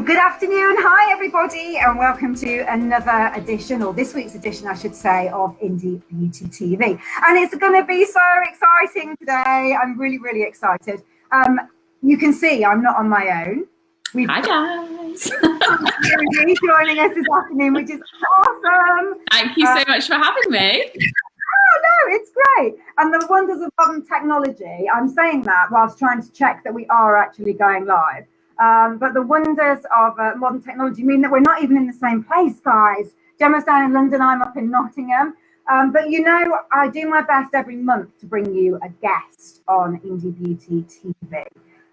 good afternoon. Hi, everybody, and welcome to another edition, or this week's edition, I should say, of Indie Beauty TV. And it's going to be so exciting today. I'm really, really excited. You can see I'm not on my own. Hi, guys. Joining us this afternoon, which is awesome. Thank you so much for having me. Oh, no, it's great. And the wonders of modern technology, I'm saying that whilst trying to check that we are actually going live. But the wonders of modern technology mean that we're not even in the same place, guys. Gemma's down in London, I'm up in Nottingham. But you know, I do my best every month to bring you a guest on Indie Beauty TV.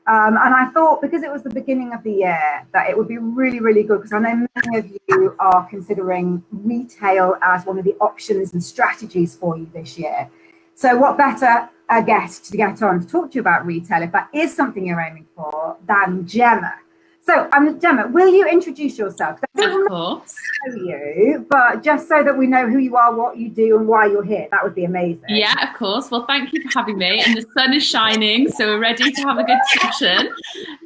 And I thought, because it was the beginning of the year, that it would be really, really good, because I know many of you are considering retail as one of the options and strategies for you this year. So what better a guest to get on to talk to you about retail, if that is something you're aiming for, than Gemma. So, Gemma, will you introduce yourself? Of course. Know you, but just so that we know who you are, what you do, and why you're here, that would be amazing. Yeah, of course. Well, thank you for having me. And the sun is shining, so we're ready to have a good session.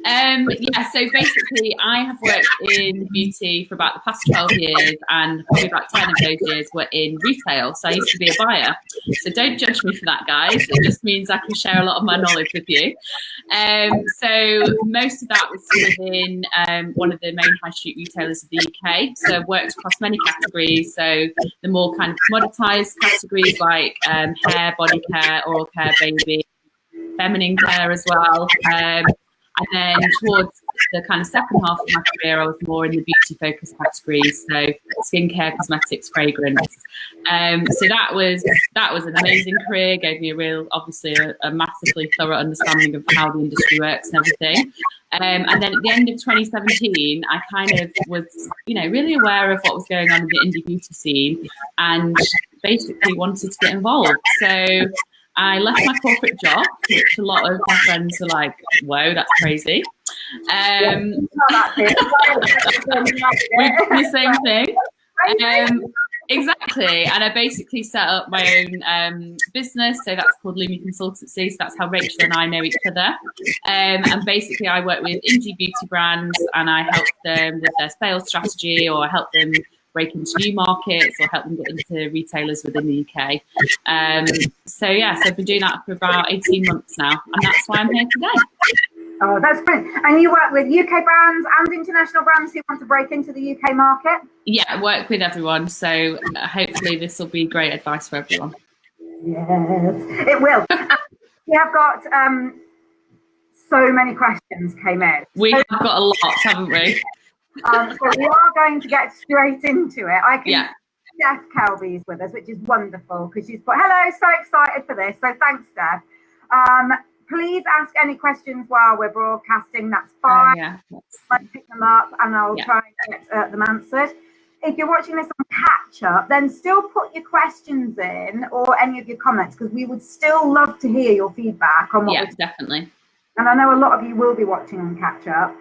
Yeah, so basically, I have worked in beauty for about the past 12 years, and probably about 10 of those years were in retail. So I used to be a buyer. So don't judge me for that, guys. It just means I can share a lot of my knowledge with you. So most of that was within one of the main high street retailers of the UK. So I've worked across many categories. So the more kind of commoditized categories like hair, body care, oral care, baby, feminine care as well. And then towards the kind of second half of my career, I was more in the beauty focused categories. So skincare, cosmetics, fragrance. So that was an amazing career, gave me obviously a massively thorough understanding of how the industry works and everything. And then at the end of 2017, I kind of was, really aware of what was going on in the indie beauty scene and basically wanted to get involved. So I left my corporate job, which a lot of my friends were like, whoa, that's crazy. We're the same thing. Exactly. And I basically set up my own business. So that's called Lumi Consultancy. So that's how Rachel and I know each other. And basically I work with indie beauty brands and I help them with their sales strategy, or help them break into new markets, or help them get into retailers within the UK. So I've been doing that for about 18 months now, and that's why I'm here today. Oh, that's brilliant. And you work with UK brands and international brands who want to break into the UK market? Yeah, I work with everyone. So hopefully this will be great advice for everyone. Yes, it will. We have got so many questions came in. We have got a lot, haven't we? So we are going to get straight into it. I can see Steph Kelby's with us, which is wonderful, because she's put, hello, so excited for this. So thanks, Steph. Please ask any questions while we're broadcasting. That's fine. I'll pick them up and I'll try and get them answered. If you're watching this on catch up, then still put your questions in, or any of your comments, because we would still love to hear your feedback on what definitely. And I know a lot of you will be watching on catch up.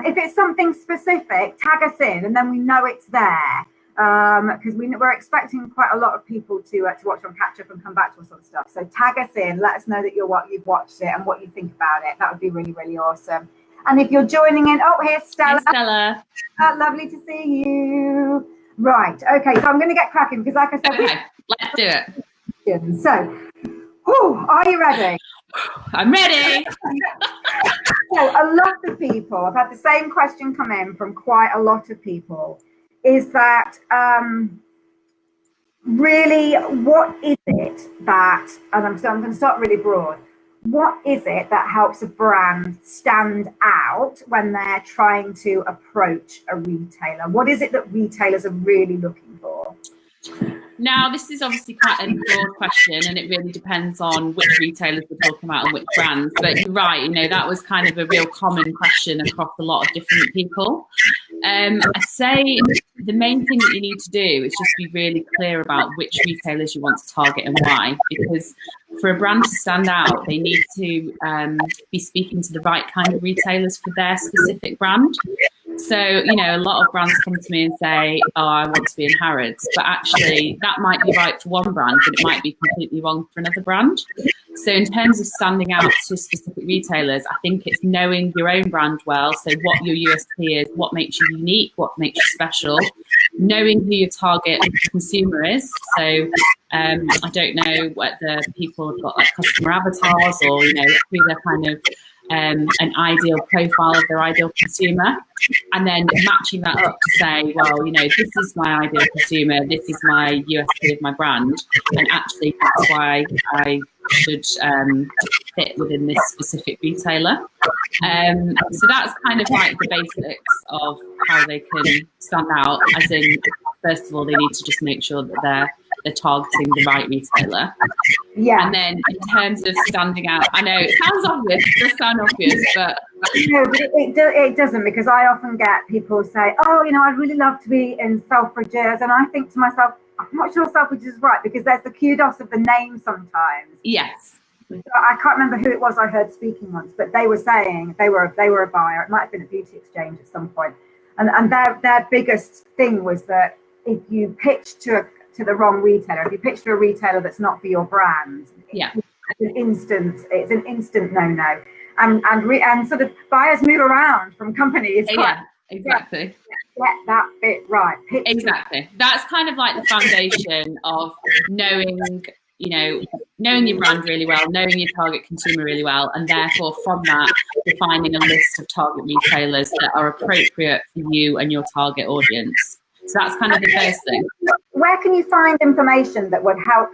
If it's something specific, tag us in, and then we know it's there. Because we're expecting quite a lot of people to watch on catch up and come back to us on stuff. So tag us in, let us know that you've watched it and what you think about it. That would be really, really awesome. And if you're joining in, here's Stella. Hey, Stella. Lovely to see you. Right, okay, so I'm going to get cracking, because like I said, let's do it. So, are you ready? I'm ready. So a lot of people, I've had the same question come in from quite a lot of people, is that really, what is it that, and I'm going to start really broad, what is it that helps a brand stand out when they're trying to approach a retailer? What is it that retailers are really looking for? Now, this is obviously quite a broad question, and it really depends on which retailers we're talking about and which brands. But you're right, that was kind of a real common question across a lot of different people. I'd say the main thing that you need to do is just be really clear about which retailers you want to target and why. Because for a brand to stand out, they need to be speaking to the right kind of retailers for their specific brand. So, a lot of brands come to me and say, I want to be in Harrods, but actually that might be right for one brand, but it might be completely wrong for another brand. So in terms of standing out to a specific specific retailers, I think it's knowing your own brand well. So what your USP is, what makes you unique, what makes you special, knowing who your target consumer is. So I don't know whether people have got like customer avatars or, you know, who they're kind of an ideal profile of their ideal consumer, and then matching that up to say, well, you know, this is my ideal consumer, this is my USP of my brand, and actually that's why I should fit within this specific retailer. So that's kind of like the basics of how they can stand out, as in, first of all, they need to just make sure that they're targeting the right retailer. Yeah. And then in terms of standing out, I know it sounds obvious, it does sound obvious, but no, but it doesn't, because I often get people say, oh, you know, I'd really love to be in Selfridges, and I think to myself, I'm not sure Selfridges is right, because there's the kudos of the name sometimes. yes. So I can't remember who it was I heard speaking once, but they were saying they were a buyer. It might have been a beauty exchange at some point, and their biggest thing was that if you pitch to the wrong retailer, if you pitch to a retailer that's not for your brand, Yeah. it's an instant no-no. And sort of buyers move around from companies. Yeah, exactly. Get that bit right. Exactly. That's kind of like the foundation of knowing your brand really well, knowing your target consumer really well, and therefore from that, defining a list of target retailers that are appropriate for you and your target audience. So that's kind of the first thing. Where can you find information that would help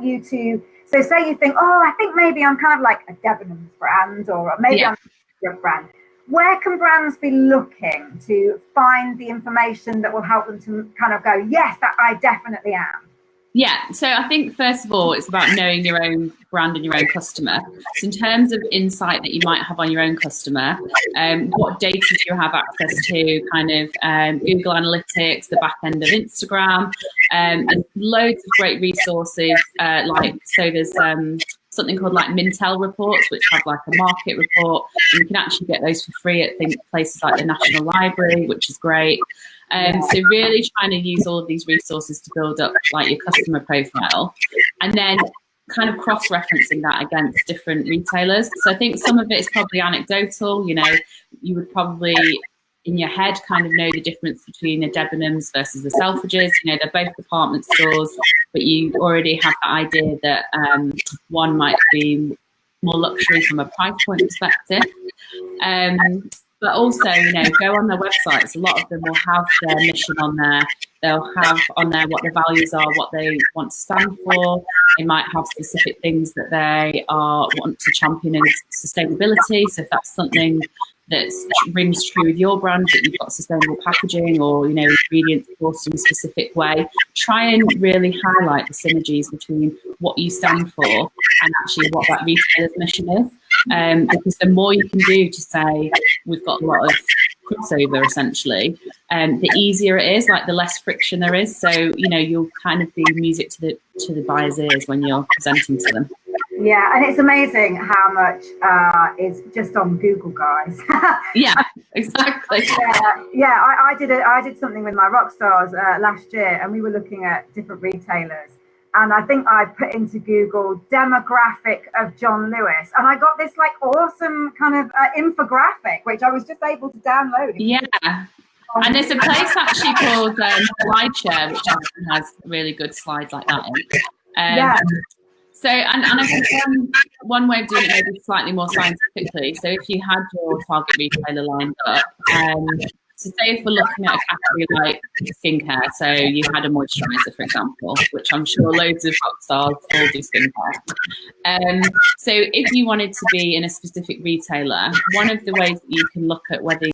you to? So say you think, oh, I think maybe I'm kind of like a Debenhams brand, or maybe I'm a brand. Where can brands be looking to find the information that will help them to kind of go, yes, that I definitely am? Yeah, so I think first of all, it's about knowing your own brand and your own customer. So in terms of insight that you might have on your own customer, what data do you have access to? Kind of Google Analytics, the back end of Instagram. There's loads of great resources. There's something called like Mintel reports, which have like a market report. And you can actually get those for free at places like the National Library, which is great. So really trying to use all of these resources to build up like your customer profile, and then kind of cross-referencing that against different retailers. So I think some of it is probably anecdotal. You know, you would probably in your head kind of know the difference between a Debenhams versus the Selfridges. You know, they're both department stores, but you already have the idea that one might be more luxury from a price point perspective. But also, you know, go on their websites. A lot of them will have their mission on there. They'll have on there what their values are, what they want to stand for. They might have specific things that they want to champion in sustainability. So if that's something that rings true with your brand, that you've got sustainable packaging or, you know, ingredients sourced in a specific way, try and really highlight the synergies between what you stand for and actually what that retailer's mission is. Because the more you can do to say we've got a lot of crossover, essentially, the easier it is, like the less friction there is. So, you know, you'll kind of be music to the buyer's ears when you're presenting to them. Yeah, and it's amazing how much is just on Google, guys. Yeah, exactly. I did something with my rock stars last year, and we were looking at different retailers. And I think I put into Google demographic of John Lewis, and I got this like awesome kind of infographic, which I was just able to download. Yeah. And there's a place actually called SlideShare, which has really good slides like that in. So, and I think one way of doing it maybe slightly more scientifically. So if you had your target retailer lined up, so say if we're looking at a category like skincare, so you had a moisturiser, for example, which I'm sure loads of rock stars all do skincare. So if you wanted to be in a specific retailer, one of the ways that you can look at whether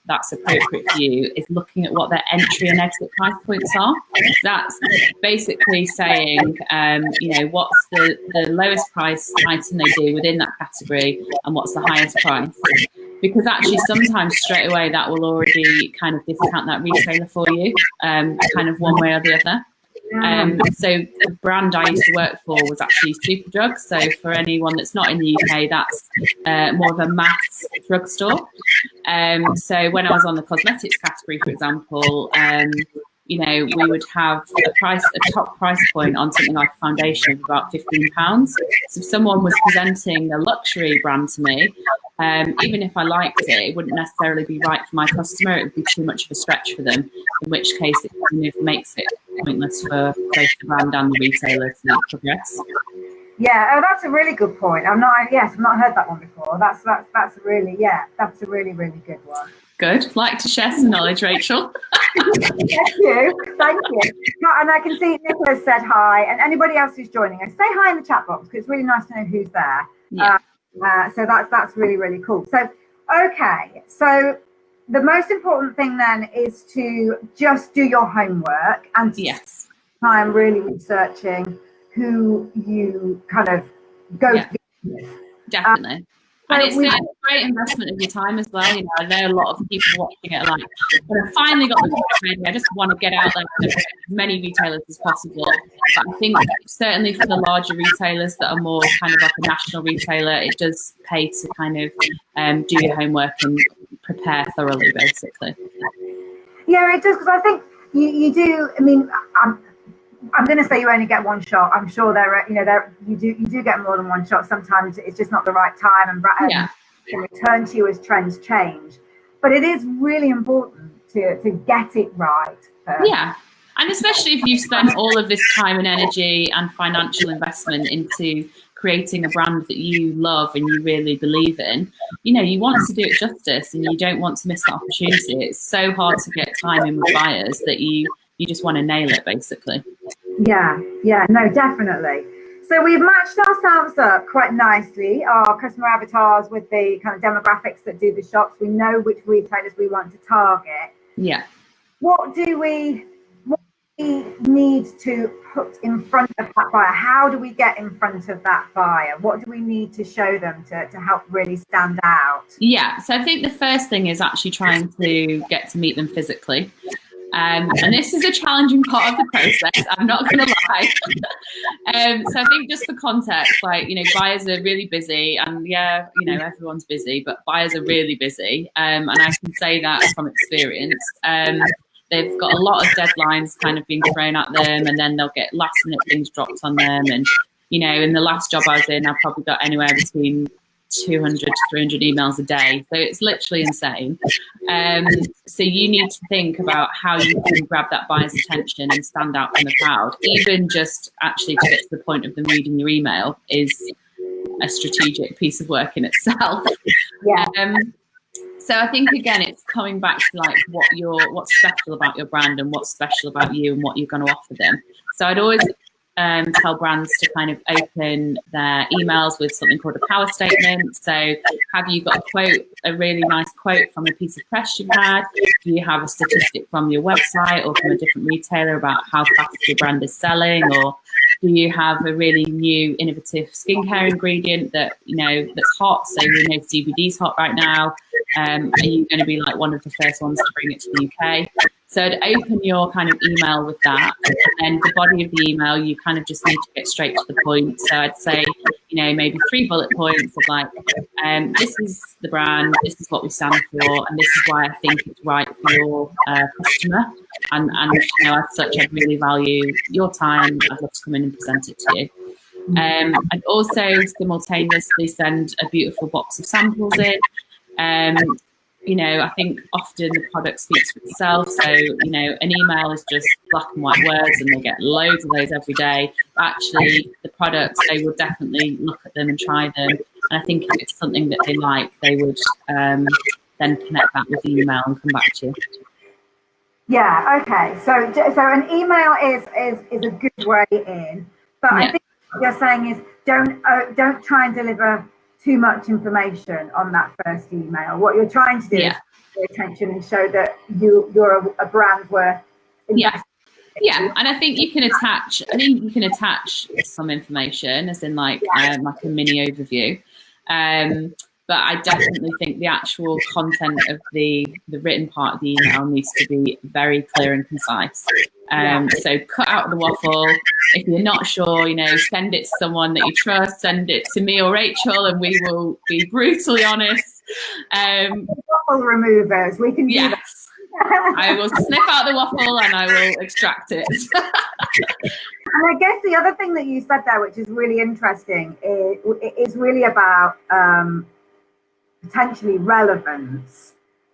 that's appropriate for you is looking at what their entry and exit price points are. That's basically saying, what's the lowest price item they do within that category and what's the highest price. Because actually sometimes straight away that will already kind of discount that retailer for you, kind of one way or the other. So the brand I used to work for was actually Superdrug. So for anyone that's not in the UK, that's more of a mass drugstore. So when I was on the cosmetics category, for example, we would have a top price point on something like a foundation of about £15. So if someone was presenting a luxury brand to me, even if I liked it, it wouldn't necessarily be right for my customer. It would be too much of a stretch for them, in which case it kind of makes it pointless for both the brand and the retailer to progress. Yeah, that's a really good point. I've not heard that one before. That's a really really good one. Good. Like to share some knowledge, Rachel. Thank you. And I can see Nicholas said hi, and anybody else who's joining us, say hi in the chat box because it's really nice to know who's there. Yeah. So that's really, really cool. So, okay. So the most important thing then is to just do your homework and yes, time really researching who you kind of go to with. Definitely. And it's a great investment of your time as well. I know a lot of people watching it are like, when I finally got the product ready, I just want to get out there to as many retailers as possible. But I think certainly for the larger retailers that are more kind of like a national retailer, it does pay to kind of do your homework and prepare thoroughly, basically. Yeah, it does, because I think you do. I mean, I'm going to say you only get one shot. I'm sure you do get more than one shot. Sometimes it's just not the right time, and can return to you as trends change. But it is really important to get it right. Yeah, and especially if you spend all of this time and energy and financial investment into creating a brand that you love and you really believe in, you want to do it justice, and you don't want to miss that opportunity. It's so hard to get time in with buyers that you just want to nail it, basically. Yeah, no, definitely. So we've matched ourselves up quite nicely, our customer avatars with the kind of demographics that do the shops. We know which retailers we want to target. Yeah. What do we need to put in front of that buyer? How do we get in front of that buyer? What do we need to show them to help really stand out? Yeah, so I think the first thing is actually trying to get to meet them physically. And this is a challenging part of the process, I'm not going to lie. So I think just for context, buyers are really busy, and everyone's busy, but buyers are really busy. And I can say that from experience. They've got a lot of deadlines kind of being thrown at them, and then they'll get last minute things dropped on them. And, in the last job I was in, I've probably got anywhere between 200 to 300 emails a day. So it's literally insane. So you need to think about how you can grab that buyer's attention and stand out from the crowd. Even just actually to get to the point of them reading your email is a strategic piece of work in itself. Yeah. So I think, again, it's coming back to what's special about your brand and what's special about you and what you're going to offer them. So I'd always tell brands to kind of open their emails with something called a power statement. So have you got a really nice quote from a piece of press you've had? Do you have a statistic from your website or from a different retailer about how fast your brand is selling? Or do you have a really new innovative skincare ingredient that's hot? So we know CBD is hot right now. Are you going to be like one of the first ones to bring it to the UK? So I'd open your kind of email with that, and then the body of the email, you kind of just need to get straight to the point. So I'd say, maybe 3 bullet points of this is the brand, this is what we stand for, and this is why I think it's right for your customer. And as such, I'd really value your time. I'd love to come in and present it to you. I'd also simultaneously send a beautiful box of samples in. I think often the product speaks for itself. So, an email is just black and white words and they get loads of those every day. But actually, the products, they will definitely look at them and try them. And I think if it's something that they like, they would then connect that with the email and come back to you. Yeah, okay. So an email is a good way in. But I think what you're saying is don't try and deliver too much information on that first email. What you're trying to do is pay attention and show that you're a brand worth investing. Yeah, and I think you can attach some information, as in like a mini overview. But I definitely think the actual content of the written part of the email needs to be very clear and concise. So cut out the waffle. If you're not sure, send it to someone that you trust. Send it to me or Rachel, and we will be brutally honest. Waffle removers, we can do that. I will sniff out the waffle and I will extract it. And I guess the other thing that you said there, which is really interesting, is really about potentially relevance.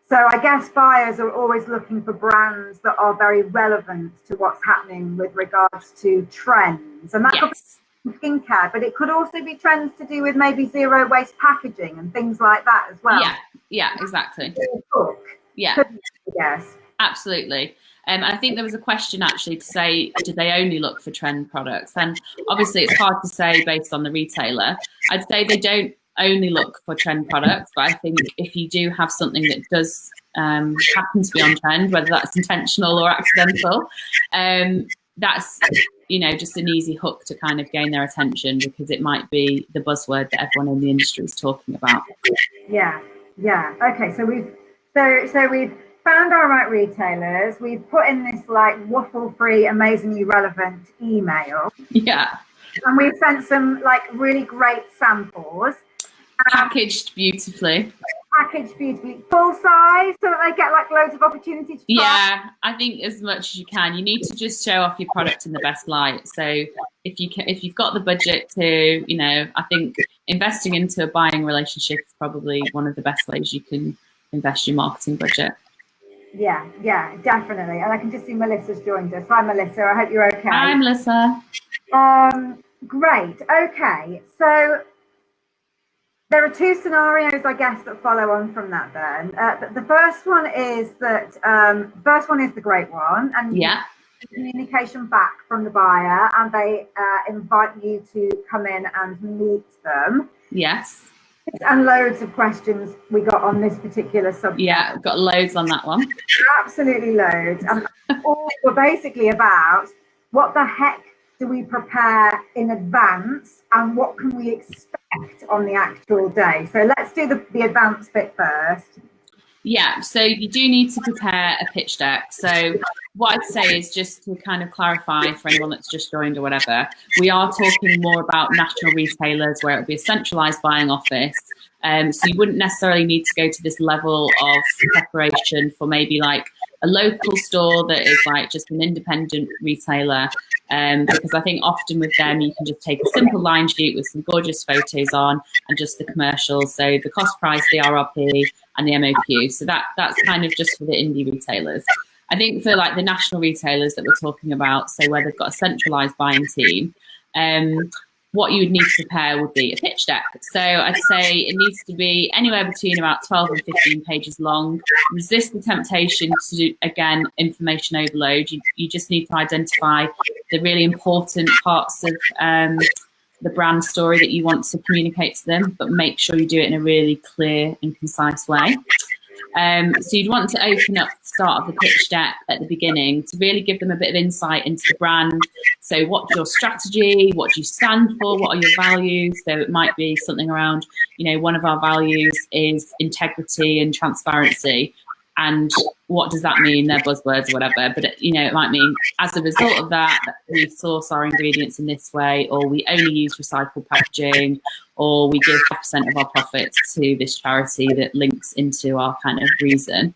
So I guess buyers are always looking for brands that are very relevant to what's happening with regards to trends. And that could be skincare, but it could also be trends to do with maybe zero waste packaging and things like that as well. Yeah, exactly. Yeah. Yes. Absolutely. I think there was a question actually to say, do they only look for trend products? And obviously it's hard to say based on the retailer. I'd say they don't only look for trend products, but I think if you do have something that does happen to be on trend, whether that's intentional or accidental, that's, you know, just an easy hook to kind of gain their attention, because it might be the buzzword that everyone in the industry is talking about. Yeah. Okay, so we've found our right retailers. We've put in this like waffle-free, amazingly relevant email. Yeah. And we've sent some like really great samples. Packaged beautifully. Full size, so that they get like loads of opportunity to try. Yeah, I think as much as you can. You need to just show off your product in the best light. So if you've got the budget to, you know, I think investing into a buying relationship is probably one of the best ways you can invest your marketing budget. Yeah, definitely. And I can just see Melissa's joined us. Hi, Melissa. I hope you're okay. Hi, Melissa. Great. Okay, so there are two scenarios, I guess, that follow on from that. Then the first one is that the great one, and communication back from the buyer, and they invite you to come in and meet them. Yes. And loads of questions we got on this particular subject. Yeah, got loads on that one. Absolutely loads. And all were basically about what the heck do we prepare in advance and what can we expect on the actual day. So let's do the advanced bit first. Yeah, so you do need to prepare a pitch deck. So what I'd say is, just to kind of clarify for anyone that's just joined or whatever, we are talking more about national retailers where it would be a centralized buying office. So you wouldn't necessarily need to go to this level of preparation for maybe like a local store that is like just an independent retailer. Because I think often with them, you can just take a simple line sheet with some gorgeous photos on and just the commercials. So the cost price, the RRP and the MOQ. So that's kind of just for the indie retailers. I think for like the national retailers that we're talking about, so where they've got a centralized buying team, what you would need to prepare would be a pitch deck. So I'd say it needs to be anywhere between about 12 and 15 pages long. Resist the temptation to do, again, information overload. You just need to identify the really important parts of the brand story that you want to communicate to them, but make sure you do it in a really clear and concise way. So you'd want to open up the start of the pitch deck at the beginning to really give them a bit of insight into the brand. So what's your strategy? What do you stand for? What are your values? So it might be something around, you know, one of our values is integrity and transparency. And what does that mean? They're buzzwords or whatever. But, you know, it might mean as a result of that, we source our ingredients in this way, or we only use recycled packaging, or we give 5% of our profits to this charity that links into our kind of reason.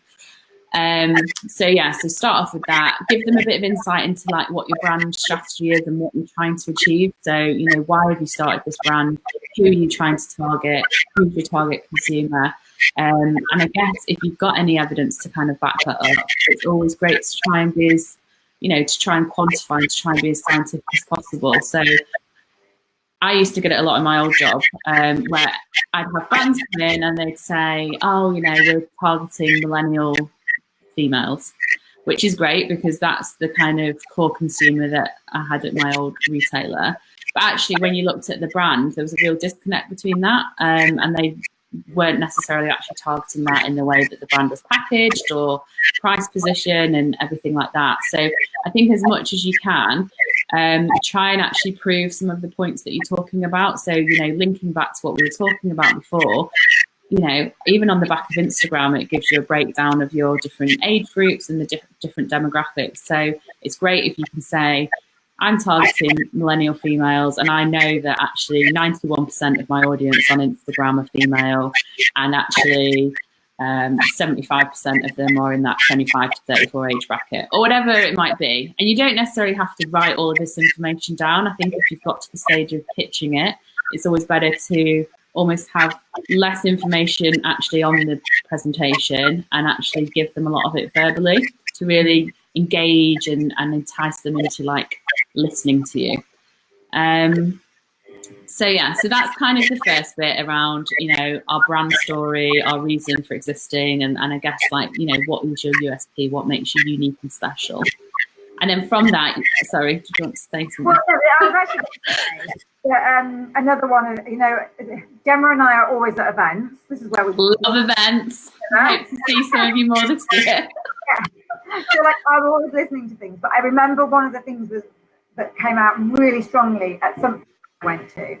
So start off with that. Give them a bit of insight into like what your brand strategy is and what you're trying to achieve. So, you know, why have you started this brand? Who are you trying to target? Who's your target consumer? And I guess if you've got any evidence to kind of back that up, it's always great to try and be as, you know, to try and quantify and to try and be as scientific as possible. So I used to get it a lot in my old job, where I'd have brands come in and they'd say, oh, you know, we're targeting millennial females, which is great because that's the kind of core consumer that I had at my old retailer. But actually, when you looked at the brand, there was a real disconnect between that, and they weren't necessarily actually targeting that in the way that the brand was packaged or price position and everything like that. So I think as much as you can, try and actually prove some of the points that you're talking about. So, you know, linking back to what we were talking about before, you know, even on the back of Instagram, it gives you a breakdown of your different age groups and the different demographics. So it's great if you can say, I'm targeting millennial females, and I know that actually 91% of my audience on Instagram are female, and actually 75% of them are in that 25 to 34 age bracket, or whatever it might be. And you don't necessarily have to write all of this information down. I think if you've got to the stage of pitching it, it's always better to almost have less information actually on the presentation and actually give them a lot of it verbally to really engage and entice them into like listening to you. So that's kind of the first bit around, you know, our brand story, our reason for existing, and I guess like, you know, what is your USP, what makes you unique and special. And then from that, sorry, did you want to say something? Well, I was actually going to say, another one, you know, Gemma and I are always at events. This is where we love events. Hope to see some of you more this year. Yeah. So like I'm always listening to things, but I remember one of the things that came out really strongly at something I went to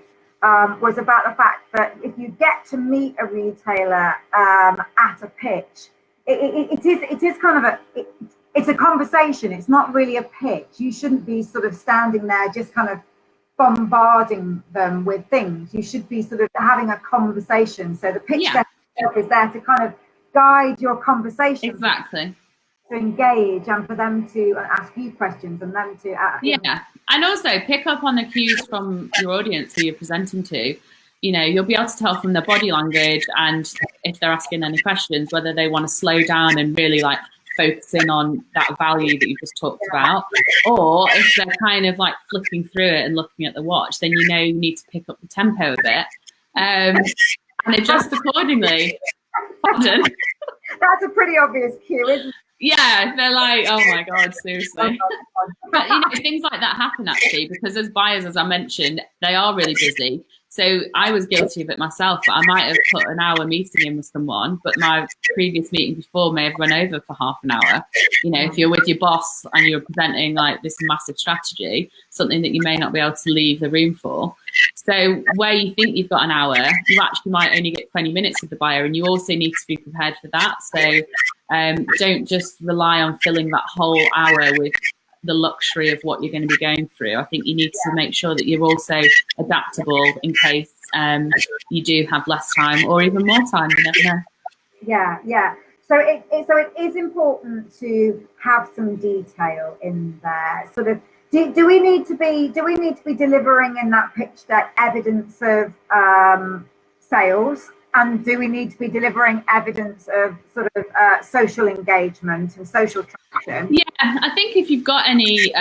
was about the fact that if you get to meet a retailer at a pitch, it is kind of it's a conversation. It's not really a pitch. You shouldn't be sort of standing there just kind of bombarding them with things. You should be sort of having a conversation. So the pitch deck is there to kind of guide your conversation. Exactly. To engage and for them to ask you questions and them to and also pick up on the cues from your audience who you're presenting to. You know, you'll be able to tell from their body language and if they're asking any questions whether they want to slow down and really like focus in on that value that you just talked about, or if they're kind of like flipping through it and looking at the watch, then you know you need to pick up the tempo a bit and adjust accordingly. Pardon? That's a pretty obvious cue, isn't it? Yeah, they're like, oh my God, seriously. But, you know, things like that happen actually, because as buyers, as I mentioned, they are really busy. So I was guilty of it myself, but I might have put an hour meeting in with someone, but my previous meeting before may have run over for half an hour. You know, if you're with your boss and you're presenting like this massive strategy, something that you may not be able to leave the room for. So where you think you've got an hour, you actually might only get 20 minutes with the buyer, and you also need to be prepared for that. So don't just rely on filling that whole hour with the luxury of what you're going to be going through. I think you need to make sure that you're also adaptable in case you do have less time or even more time. You never know. Yeah. So it is important to have some detail in there. Sort of, do we need to be delivering in that pitch deck evidence of sales? And do we need to be delivering evidence of sort of social engagement and social traction? Yeah, I think if you've got any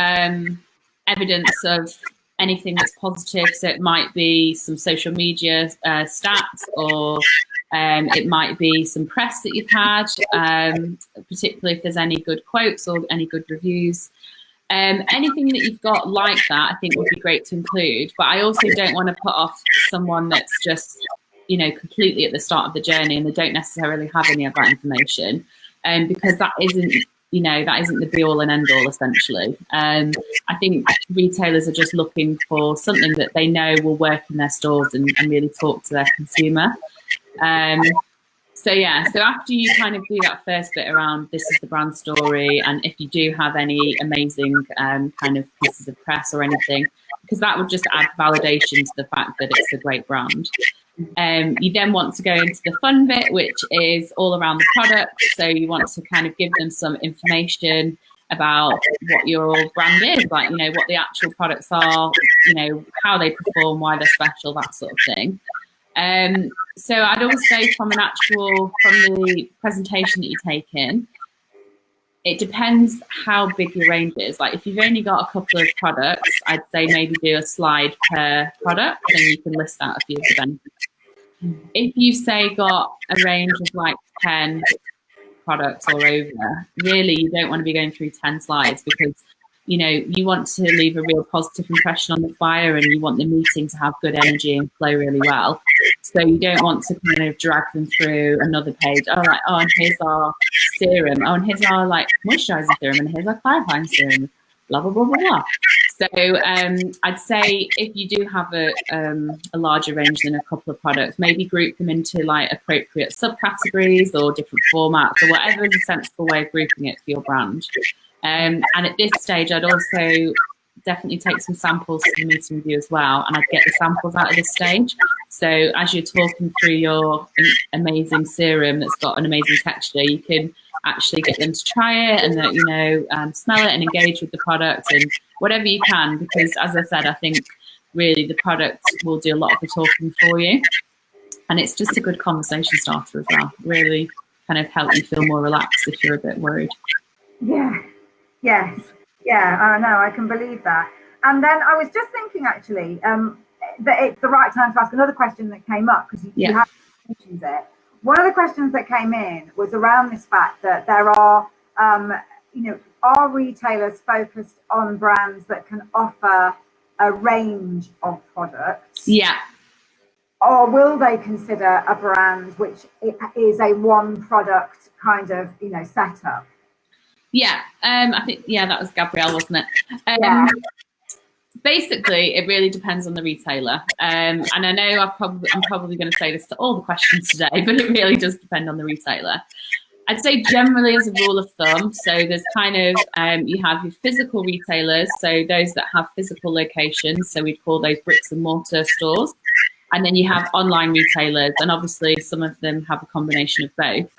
evidence of anything that's positive, so it might be some social media stats, or it might be some press that you've had, particularly if there's any good quotes or any good reviews. Anything that you've got like that, I think would be great to include. But I also don't want to put off someone that's just, you know, completely at the start of the journey and they don't necessarily have any of that information, because that isn't the be all and end all essentially. I think retailers are just looking for something that they know will work in their stores and really talk to their consumer. So after you kind of do that first bit around this is the brand story, and if you do have any amazing kind of pieces of press or anything, because that would just add validation to the fact that it's a great brand. You then want to go into the fun bit, which is all around the product. So you want to kind of give them some information about what your brand is, like, you know, what the actual products are, you know, how they perform, why they're special, that sort of thing. So I'd always say from the presentation that you take in, it depends how big your range is. Like if you've only got a couple of products, I'd say maybe do a slide per product and you can list out a few of the benefits. If you say got a range of like 10 products or over, really you don't want to be going through 10 slides, because you know you want to leave a real positive impression on the buyer and you want the meeting to have good energy and flow really well. So you don't want to kind of drag them through another page. And here's our serum. Oh, and here's our like moisturizing serum, and here's our clarifying serum. Blah blah blah blah blah. So I'd say if you do have a larger range than a couple of products, maybe group them into like appropriate subcategories or different formats or whatever is a sensible way of grouping it for your brand. And at this stage, I'd also definitely take some samples to the meeting with you as well, and I'd get the samples out at this stage. So as you're talking through your amazing serum that's got an amazing texture, you can actually get them to try it and that, you know, smell it and engage with the product and whatever you can, because as I said, I think really the product will do a lot of the talking for you. And it's just a good conversation starter as well. Really kind of help you feel more relaxed if you're a bit worried. Yeah. Yes. Yeah, I know. I can believe that. And then I was just thinking actually that it's the right time to ask another question that came up because you have mentioned it. One of the questions that came in was around this fact that there are, are retailers focused on brands that can offer a range of products? Yeah. Or will they consider a brand which is a one product kind of, setup? Yeah, I think, that was Gabrielle, wasn't it? Basically, it really depends on the retailer. And I know I'm probably going to say this to all the questions today, but it really does depend on the retailer. I'd say generally as a rule of thumb, so there's kind of, you have your physical retailers, so those that have physical locations, so we'd call those bricks and mortar stores. And then you have online retailers, and obviously some of them have a combination of both.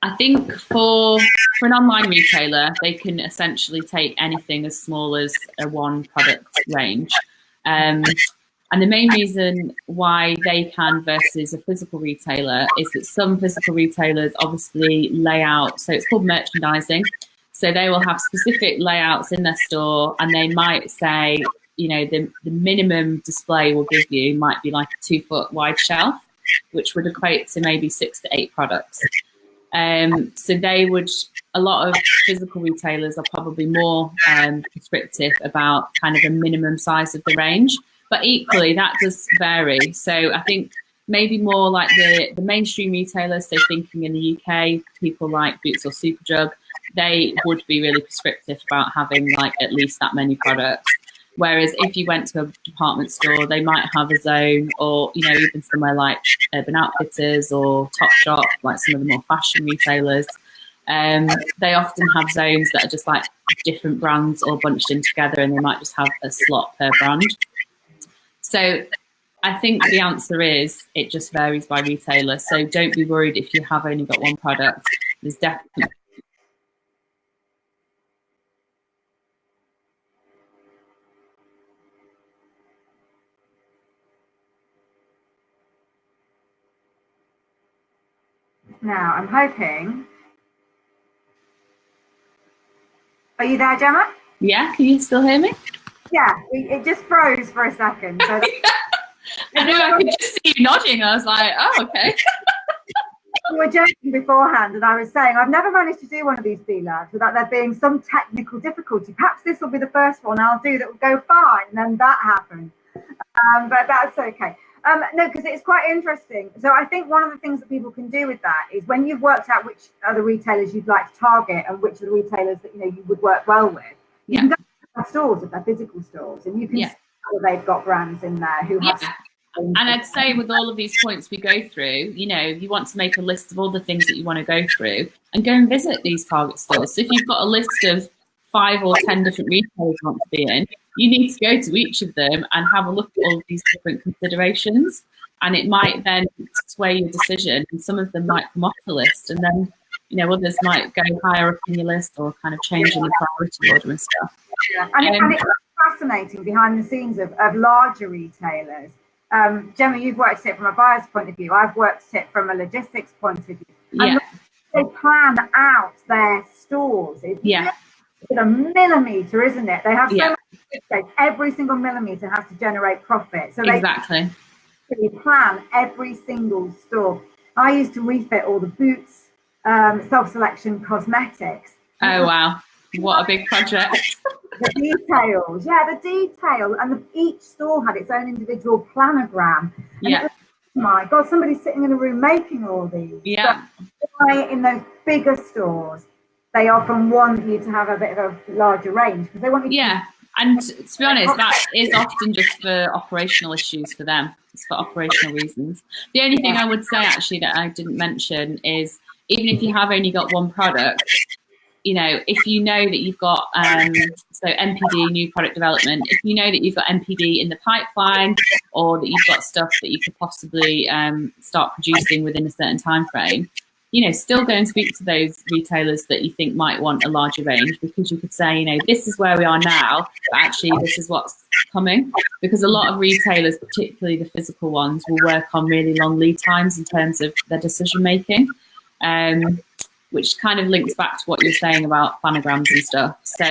I think for an online retailer, they can essentially take anything as small as a one product range. And the main reason why they can versus a physical retailer is that some physical retailers obviously lay out, so it's called merchandising. So they will have specific layouts in their store, and they might say, the minimum display will give you might be like a 2-foot wide shelf, which would equate to maybe 6 to 8 products. So a lot of physical retailers are probably more prescriptive about kind of a minimum size of the range, but equally that does vary. So I think maybe more like the mainstream retailers, so thinking in the UK, people like Boots or Superdrug, they would be really prescriptive about having like at least that many products. Whereas if you went to a department store, they might have a zone, or, even somewhere like Urban Outfitters or Topshop, like some of the more fashion retailers, they often have zones that are just like different brands all bunched in together, and they might just have a slot per brand. So I think the answer is it just varies by retailer. So don't be worried if you have only got one product. There's definitely Now, I'm hoping. Are you there, Gemma? Yeah, can you still hear me? Yeah, it just froze for a second. So I know, I could just see you nodding. I was like, oh, okay. We were joking beforehand, and I was saying I've never managed to do one of these B-labs without there being some technical difficulty. Perhaps this will be the first one I'll do that will go fine, and then that happened. But that's okay. No, because it's quite interesting. So I think one of the things that people can do with that is when you've worked out which are the retailers you'd like to target and which are the retailers that you would work well with, you can go to their stores, if they're physical stores, and you can see whether they've got brands in there who have. And I'd say with all of these points we go through, you want to make a list of all the things that you want to go through and go and visit these target stores. So if you've got a list of 5 or 10 different retailers you want to be in, you need to go to each of them and have a look at all of these different considerations, and it might then sway your decision, and some of them might come off the list, and then others might go higher up in your list or kind of change in the priority order and stuff. And it's fascinating behind the scenes of larger retailers. Gemma, you've worked it from a buyer's point of view. I've worked it from a logistics point of view. And they plan out their stores. It's a millimetre, isn't it? They have so much space. Every single millimetre has to generate profit. So they plan every single store. I used to refit all the Boots self-selection cosmetics. Oh, wow. What a big project. The details. The detail. And each store had its own individual planogram. And oh my God, somebody's sitting in a room making all these. So in those bigger stores, they often want you to have a bit of a larger range because they want you to. And to be honest, that is often just for operational issues for them. It's for operational reasons. The only thing I would say actually that I didn't mention is even if you have only got one product, if you know that you've got so NPD, new product development, if you know that you've got NPD in the pipeline, or that you've got stuff that you could possibly start producing within a certain time frame, still go and speak to those retailers that you think might want a larger range, because you could say, this is where we are now, but actually this is what's coming. Because a lot of retailers, particularly the physical ones, will work on really long lead times in terms of their decision making, which kind of links back to what you're saying about planograms and stuff. So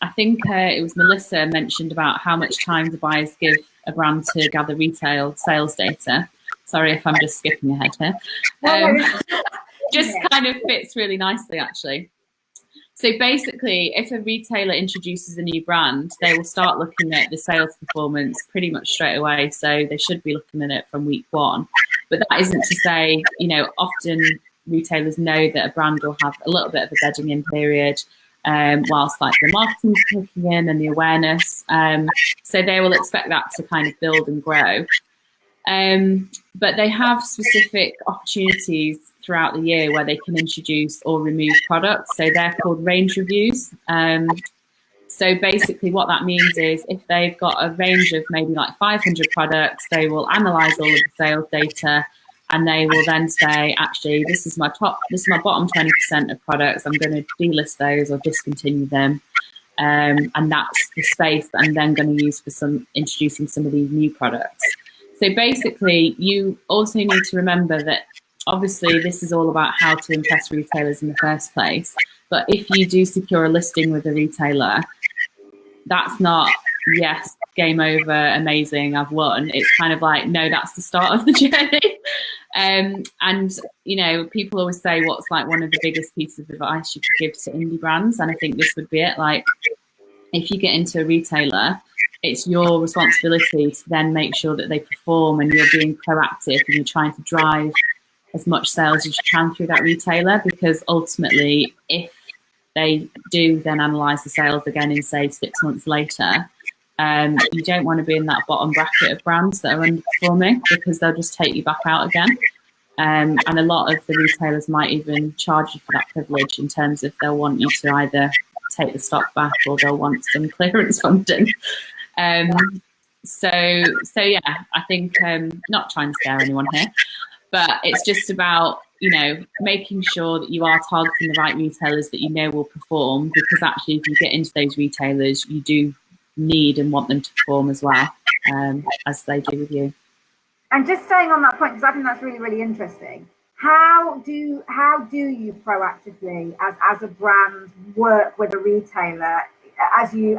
I think it was Melissa mentioned about how much time the buyers give a brand to gather retail sales data. Sorry if I'm just skipping ahead here. Just kind of fits really nicely, actually. So basically, if a retailer introduces a new brand, they will start looking at the sales performance pretty much straight away. So they should be looking at it from week one. But that isn't to say, often retailers know that a brand will have a little bit of a bedding in period, whilst like the marketing's kicking in and the awareness. So they will expect that to kind of build and grow. But they have specific opportunities throughout the year where they can introduce or remove products. So they're called range reviews. So basically what that means is if they've got a range of maybe like 500 products, they will analyze all of the sales data, and they will then say, actually, this is my bottom 20% of products. I'm going to delist those or discontinue them. And that's the space that I'm then going to use for introducing some of these new products. So basically, you also need to remember that obviously this is all about how to impress retailers in the first place. But if you do secure a listing with a retailer, that's not, yes, game over, amazing, I've won. It's kind of like, no, that's the start of the journey. And, people always say what's like one of the biggest pieces of advice you could give to indie brands. And I think this would be it. Like, if you get into a retailer, it's your responsibility to then make sure that they perform and you're being proactive and you're trying to drive as much sales as you can through that retailer, because ultimately, if they do then analyse the sales again in, say, 6 months later, you don't want to be in that bottom bracket of brands that are underperforming, because they'll just take you back out again. And a lot of the retailers might even charge you for that privilege, in terms of they'll want you to either take the stock back or they'll want some clearance funding. So yeah, I think not trying to scare anyone here, but it's just about, making sure that you are targeting the right retailers that will perform, because actually if you get into those retailers, you do need and want them to perform as well, as they do with you. And just staying on that point, because I think that's really, really interesting. How do you proactively, as a brand, work with a retailer as you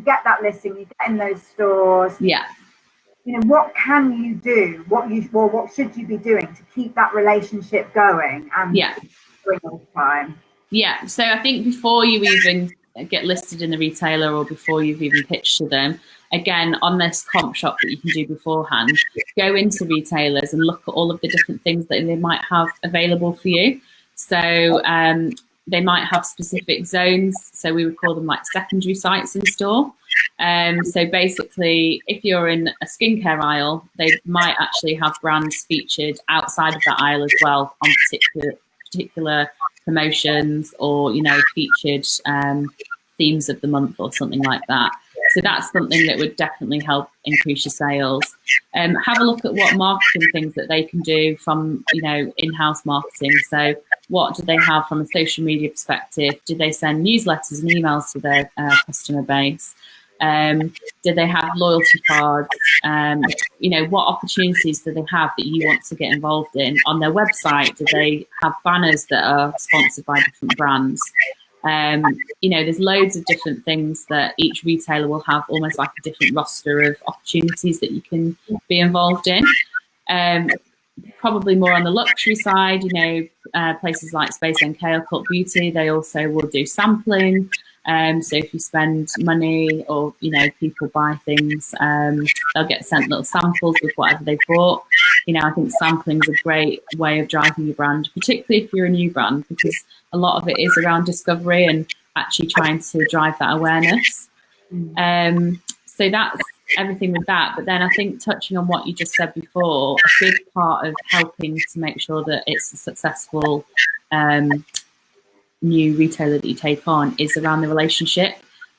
get that listing, you get in those stores? Yeah. What can you do? What should you be doing to keep that relationship going and going all the time? Yeah. So I think before you even get listed in the retailer, or before you've even pitched to them, again, on this comp shop that you can do beforehand, go into retailers and look at all of the different things that they might have available for you. So they might have specific zones. So we would call them like secondary sites in store. So basically, if you're in a skincare aisle, they might actually have brands featured outside of that aisle as well, on particular promotions, or featured themes of the month or something like that. So that's something that would definitely help increase your sales. Have a look at what marketing things that they can do from, in-house marketing. So what do they have from a social media perspective? Do they send newsletters and emails to their customer base? Do they have loyalty cards? What opportunities do they have that you want to get involved in on their website? Do they have banners that are sponsored by different brands? There's loads of different things that each retailer will have, almost like a different roster of opportunities that you can be involved in. Probably more on the luxury side, places like Space NK or Cult Beauty, they also will do sampling. So if you spend money, or people buy things, they'll get sent little samples with whatever they've bought. I think sampling is a great way of driving your brand, particularly if you're a new brand, because a lot of it is around discovery and actually trying to drive that awareness. So that's everything with that. But then I think, touching on what you just said before, a big part of helping to make sure that it's a successful new retailer that you take on is around the relationship.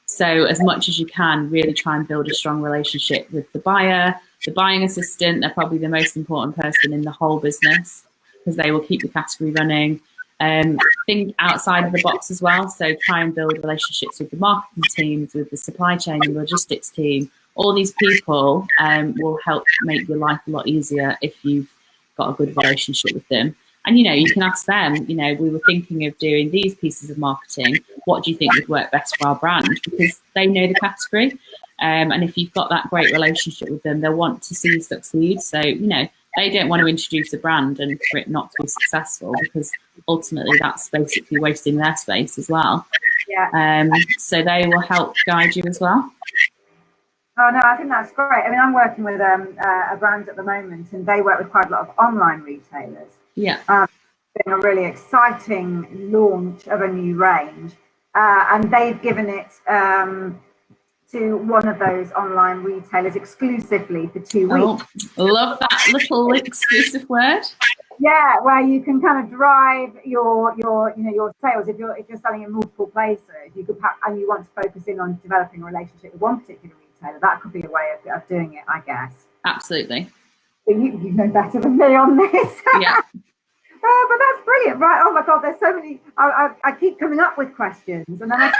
So as much as you can, really try and build a strong relationship with the buyer, the buying assistant. They're probably the most important person in the whole business because they will keep the category running. Think outside of the box as well. So try and build relationships with the marketing teams, with the supply chain and logistics team. All these people will help make your life a lot easier if you've got a good relationship with them. And, you know, you can ask them, you know, we were thinking of doing these pieces of marketing. What do you think would work best for our brand? Because they know the category. And if you've got that great relationship with them, they'll want to see you succeed. So, you know, they don't want to introduce a brand and for it not to be successful, because ultimately that's basically wasting their space as well. Yeah. So they will help guide you as well. Oh, no, I think that's great. I mean, I'm working with a brand at the moment, and they work with quite a lot of online retailers. Yeah. Doing a really exciting launch of a new range, and they've given it to one of those online retailers exclusively for 2 weeks. Oh, love that little exclusive word. Yeah, where you can kind of drive your sales if you're selling in multiple places. You could and you want to focus in on developing a relationship with one particular retailer. That could be a way of doing it, I guess. Absolutely. So you know better than me on this. Yeah. But that's brilliant, right? Oh my God, there's so many. I keep coming up with questions, and then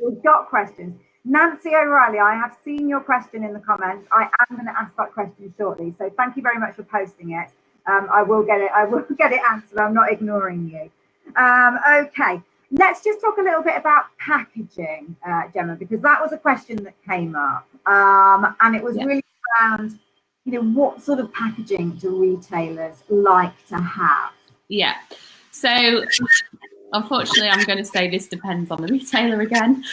we've got questions. Nancy O'Reilly, I have seen your question in the comments. I am going to ask that question shortly. So thank you very much for posting it. I will get it. I will get it answered. I'm not ignoring you. Okay, let's just talk a little bit about packaging, Gemma, because that was a question that came up, and it was really around, you know, what sort of packaging do retailers like to have? Yeah. So unfortunately, I'm going to say this depends on the retailer again.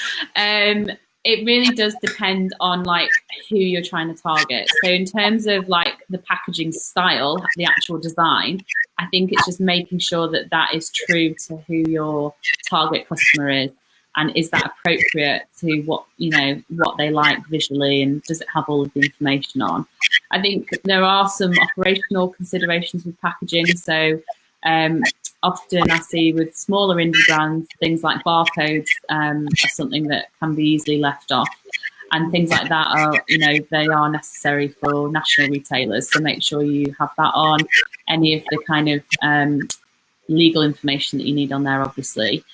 It really does depend on like who you're trying to target. So in terms of like the packaging style, the actual design, I think it's just making sure that that is true to who your target customer is, and is that appropriate to what, you know, what they like visually, and does it have all of the information on? I think there are some operational considerations with packaging. So often I see with smaller indie brands, things like barcodes are something that can be easily left off. And things like that are, you know, they are necessary for national retailers. So make sure you have that on. Any of the kind of legal information that you need on there, obviously.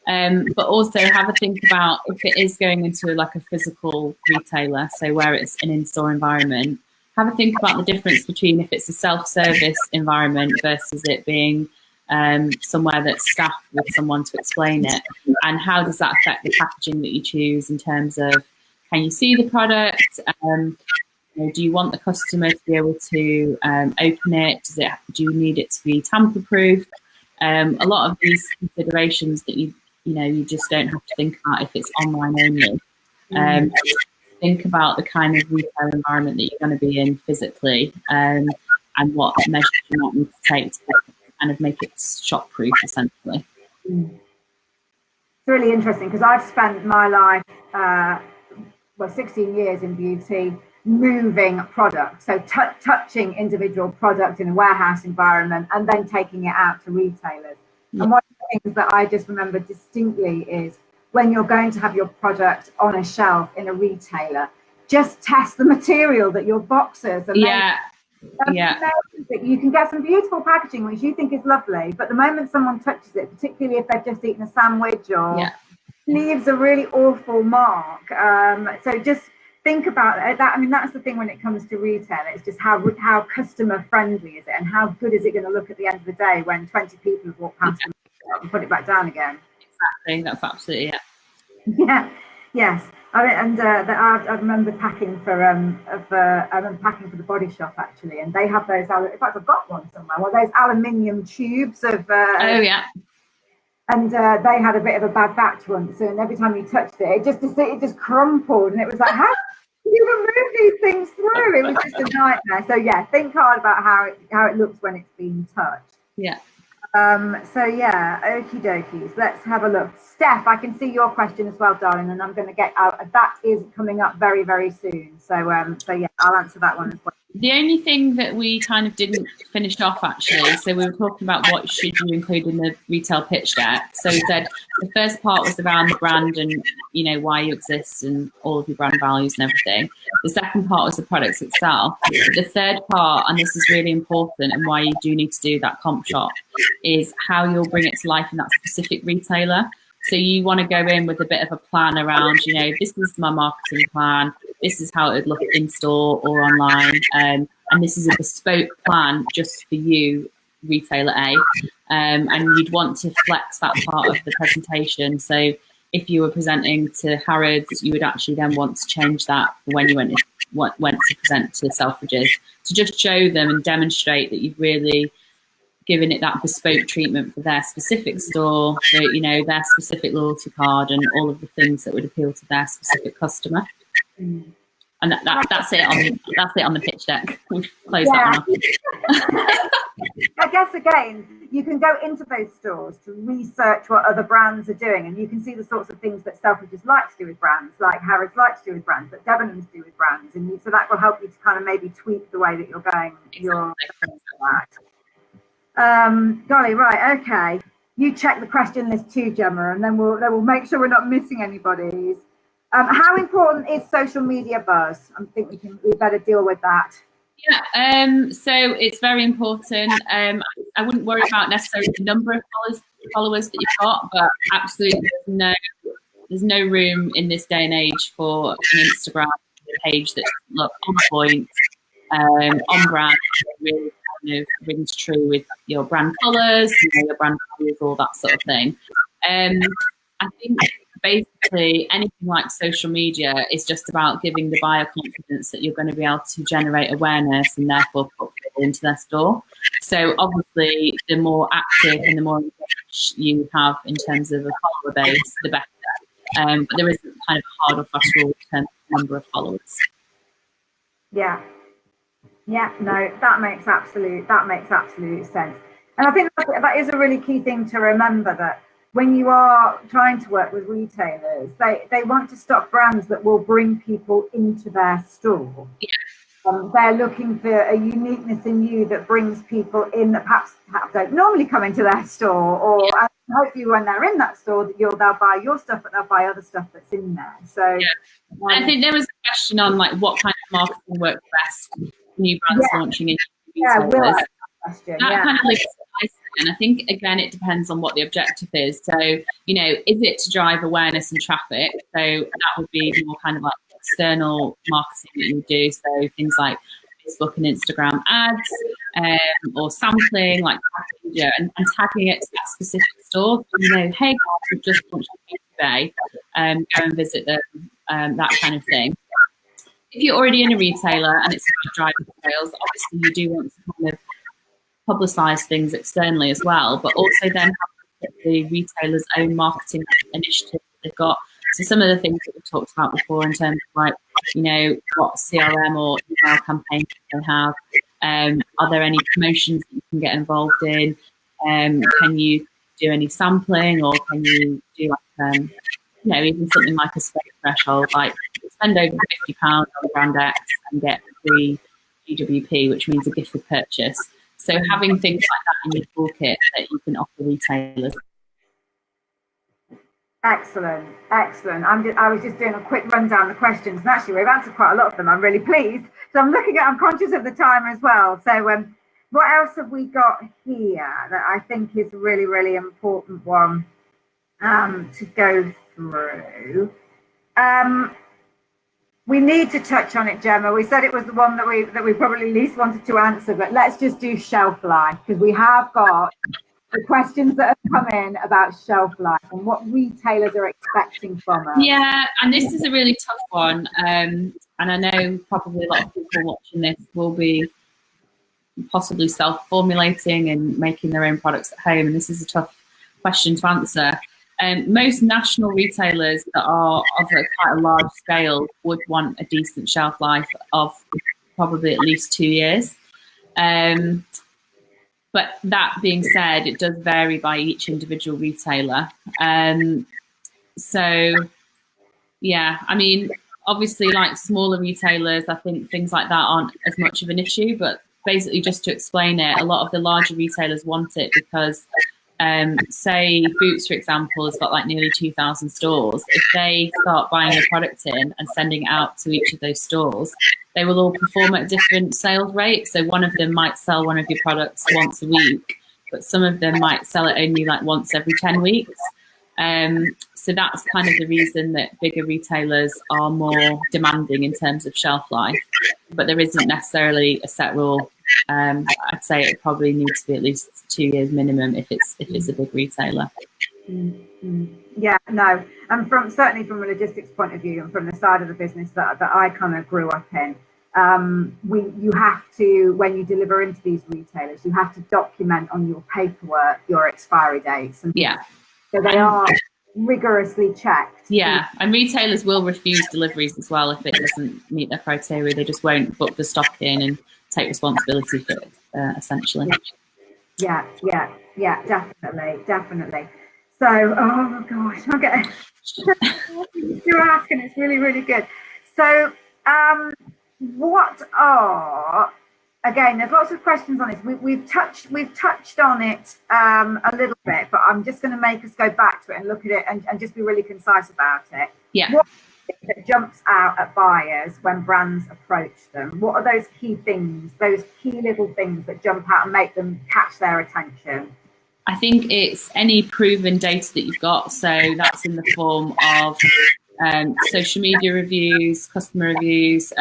But also have a think about if it is going into like a physical retailer, so where it's an in-store environment, have a think about the difference between if it's a self-service environment versus it being somewhere that's staffed with someone to explain it, and how does that affect the packaging that you choose in terms of, can you see the product? You know, do you want the customer to be able to open it? Do you need it to be tamper-proof? A lot of these considerations that you just don't have to think about if it's online only. Think about the kind of retail environment that you're going to be in physically, and what measures you might need to take to kind of make it shop-proof, essentially. It's really interesting because I've spent my life, 16 years in beauty, moving products, so touching individual product in a warehouse environment and then taking it out to retailers. Yeah. And one of the things that I just remember distinctly is when you're going to have your product on a shelf in a retailer, just test the material that your boxes are made. Yeah. You can get some beautiful packaging which you think is lovely, but the moment someone touches it, particularly if they've just eaten a sandwich or leaves a really awful mark. So just think about that. I mean, that's the thing when it comes to retail. It's just how customer friendly is it, and how good is it going to look at the end of the day when 20 people have walked past and put it back down again. Exactly. That's absolutely it. Yeah. Yes. I mean, and I remember packing for the Body Shop actually, and they have those. In fact, I've got one somewhere. Well, those aluminium tubes of. And they had a bit of a bad batch once, and every time you touched it, it just crumpled, and it was like, how do you remove these things through? It was just a nightmare. So yeah, think hard about how it looks when it's being touched. Yeah. So yeah, okie dokies. Let's have a look. Steph, I can see your question as well, darling, and I'm going to get out. That is coming up very, very soon. So yeah, I'll answer that one as well. The only thing that we kind of didn't finish off actually, so we were talking about what should you include in the retail pitch deck. So we said the first part was around the brand and, you know, why you exist and all of your brand values and everything. The second part was the products itself. The third part, and this is really important and why you do need to do that comp shop, is how you'll bring it to life in that specific retailer. So you want to go in with a bit of a plan around, you know, this is my marketing plan, this is how it would look in store or online, and this is a bespoke plan just for you, retailer A. And you'd want to flex that part of the presentation. So if you were presenting to Harrods, you would actually then want to change that for when you went to present to Selfridges, to just show them and demonstrate that you've really given it that bespoke treatment for their specific store, for, you know, their specific loyalty card and all of the things that would appeal to their specific customer. And that's it on the pitch deck. We've closed that one off. I guess again, you can go into those stores to research what other brands are doing, and you can see the sorts of things that Selfridges like to do with brands, like Harrods likes to do with brands, that Debenhams do with brands, and so that will help you to kind of maybe tweak the way that you're going. Golly, right, okay. You check the question list too, Gemma, and then we'll make sure we're not missing anybody's. How important is social media buzz? I think we better deal with that. Yeah, so it's very important. I wouldn't worry about necessarily the number of followers that you've got, but absolutely there's no room in this day and age for an Instagram page that's on point, on brand, really kind of rings true with your brand colours, you know, your brand values, all that sort of thing. I think basically anything like social media is just about giving the buyer confidence that you're going to be able to generate awareness and therefore put people into their store. So obviously the more active and the more engaged you have in terms of a follower base, the better. But there isn't kind of hard or fast rule in terms of number of followers. Yeah, no, that makes absolute sense. And I think that is a really key thing to remember, that when you are trying to work with retailers, they want to stock brands that will bring people into their store. Yeah. They're looking for a uniqueness in you that brings people in that perhaps don't normally come into their store, or yeah. And hopefully when they're in that store, they'll buy your stuff, but they'll buy other stuff that's in there. So yeah. I think there was a question on like what kind of marketing works best for new brands launching into retailers. That kind of leads to and I think, again, it depends on what the objective is. So, you know, is it to drive awareness and traffic? So that would be more kind of like external marketing that you do. So things like Facebook and Instagram ads, or sampling, like and tagging it to that specific store. So, you know, hey, guys, we've just launched today. Go and visit them, that kind of thing. If you're already in a retailer and it's about driving sales, obviously you do want to kind of publicise things externally as well, but also then have the retailer's own marketing initiative they've got. So some of the things that we've talked about before in terms of like, you know, what CRM or email campaigns they have, are there any promotions that you can get involved in? Can you do any sampling, or can you do like, you know, even something like a spend threshold, like spend over £50 on brand X and get free GWP, which means a gift with purchase. So having things like that in your toolkit that you can offer retailers. Excellent. I was just doing a quick rundown of the questions, and actually we've answered quite a lot of them. I'm really pleased. So I'm conscious of the time as well. So what else have we got here that I think is a really, really important one to go through? We need to touch on it, Gemma. We said it was the one that we probably least wanted to answer, but let's just do shelf life, because we have got the questions that have come in about shelf life and what retailers are expecting from us. Yeah, and this is a really tough one. And I know probably a lot of people watching this will be possibly self-formulating and making their own products at home, and this is a tough question to answer. Most national retailers that are of quite a large scale would want a decent shelf life of probably at least 2 years. But that being said, it does vary by each individual retailer. So, yeah, I mean, obviously, like smaller retailers, I think things like that aren't as much of an issue. But basically, just to explain it, a lot of the larger retailers want it because, say, Boots, for example, has got like nearly 2,000 stores. If they start buying a product in and sending it out to each of those stores, they will all perform at a different sales rate. So one of them might sell one of your products once a week, but some of them might sell it only like once every 10 weeks. So that's kind of the reason that bigger retailers are more demanding in terms of shelf life, but there isn't necessarily a set rule. I'd say it probably needs to be at least 2 years minimum if it's a big retailer. Yeah, no, and certainly from a logistics point of view and from the side of the business that I kind of grew up in, you have to, when you deliver into these retailers, you have to document on your paperwork your expiry dates. And so they are rigorously checked. Yeah, and retailers will refuse deliveries as well if it doesn't meet their criteria. They just won't book the stock in and take responsibility for it, essentially. Yeah, definitely. So, oh my gosh, I'm getting you're asking, it's really, really good. So, what are, again, there's lots of questions on this. We've touched on it a little bit, but I'm just going to make us go back to it and look at it and just be really concise about it. Yeah. What is it that jumps out at buyers when brands approach them? What are those key things, those key little things that jump out and make them catch their attention? I think it's any proven data that you've got. So that's in the form of social media reviews, customer reviews,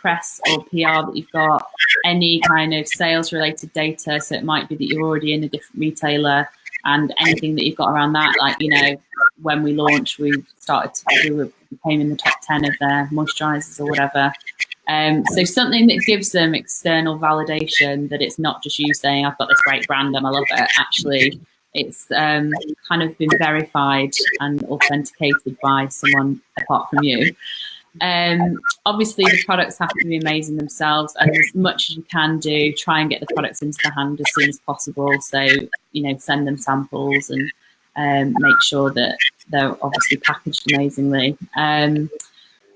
press or PR that you've got, any kind of sales related data. So it might be that you're already in a different retailer and anything that you've got around that. Like, you know, when we launched, we came in the top 10 of their moisturizers or whatever. So something that gives them external validation that it's not just you saying, I've got this great brand and I love it. Actually, it's kind of been verified and authenticated by someone apart from you. Obviously, the products have to be amazing themselves, and as much as you can do, try and get the products into the hand as soon as possible. So, you know, send them samples and make sure that they're obviously packaged amazingly.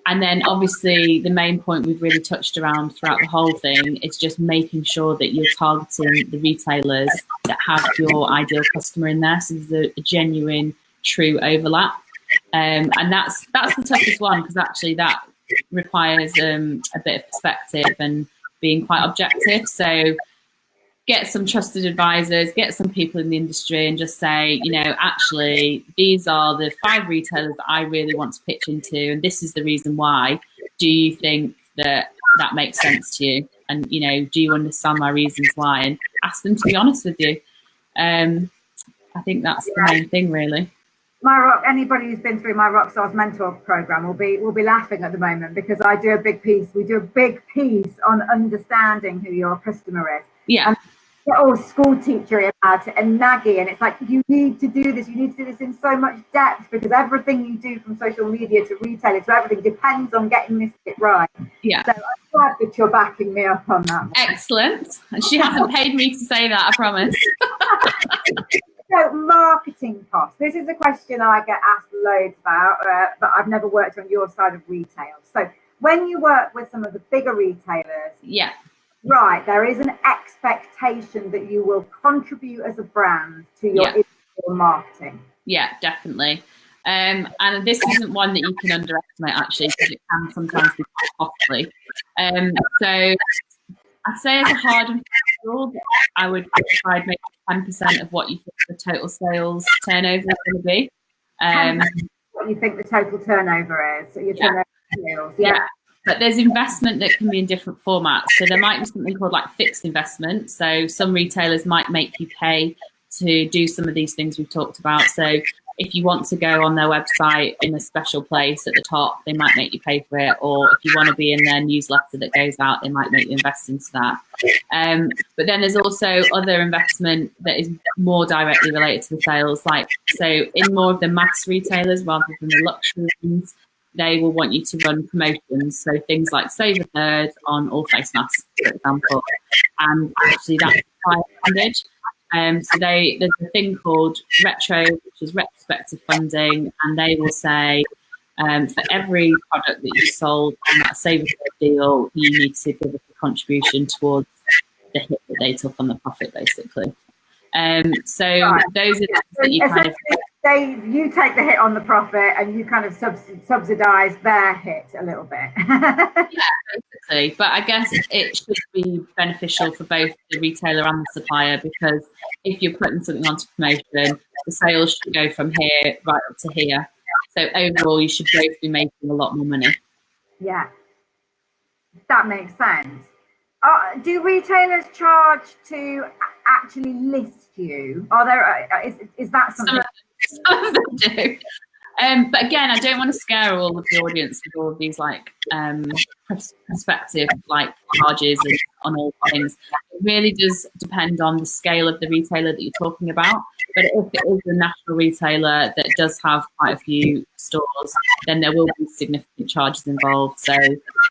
And then obviously the main point we've really touched around throughout the whole thing is just making sure that you're targeting the retailers that have your ideal customer in there. So there's a genuine, true overlap. And that's the toughest one, because actually that requires a bit of perspective and being quite objective. So get some trusted advisors, get some people in the industry and just say, you know, actually, these are the 5 retailers that I really want to pitch into, and this is the reason why. Do you think that makes sense to you? And, you know, do you understand my reasons why? And ask them to be honest with you. I think that's the main thing, really. Anybody who's been through my Rockstars mentor program will be laughing at the moment, because we do a big piece on understanding who your customer is. Yeah. And get all school teachery about it and naggy, and it's like, you need to do this in so much depth, because everything you do from social media to retailer to everything depends on getting this bit right. Yeah. So I'm glad that you're backing me up on that. Excellent. And she hasn't paid me to say that, I promise. So marketing costs. This is a question I get asked loads about, but I've never worked on your side of retail. So when you work with some of the bigger retailers, yeah, right, there is an expectation that you will contribute as a brand to your marketing. Yeah, definitely. And this isn't one that you can underestimate, actually, because it can sometimes be quite costly. So I'd say as a hard and fast rule, I would provide maybe 10% of what you think the total sales turnover is going to be. What you think the total turnover is? So your turnover sales, yeah. But there's investment that can be in different formats. So there might be something called like fixed investment. So some retailers might make you pay to do some of these things we've talked about. So if you want to go on their website in a special place at the top, they might make you pay for it. Or if you want to be in their newsletter that goes out, they might make you invest into that. But then there's also other investment that is more directly related to the sales. Like, so in more of the mass retailers rather than the luxury ones, they will want you to run promotions. So things like Save a Third on all face masks, for example. And actually that's quite funded. So there's a thing called retro, which is retrospective funding, and they will say, For every product that you sold on that Save a Third deal, you need to give us a contribution towards the hit that they took on the profit, basically. So Right. those are things that you kind of... You take the hit on the profit and you kind of subsidise their hit a little bit. Yeah, basically. But I guess it should be beneficial for both the retailer and the supplier, because if you're putting something onto promotion, the sales should go from here right up to here. So overall, you should both be making a lot more money. Yeah, that makes sense. Do retailers charge to actually list you? Are there? Is that something? Some of them do. But again, I don't want to scare all of the audience with all of these like prospective like charges and on all things. It really does depend on the scale of the retailer that you're talking about. But if it is a national retailer that does have quite a few stores, then there will be significant charges involved. So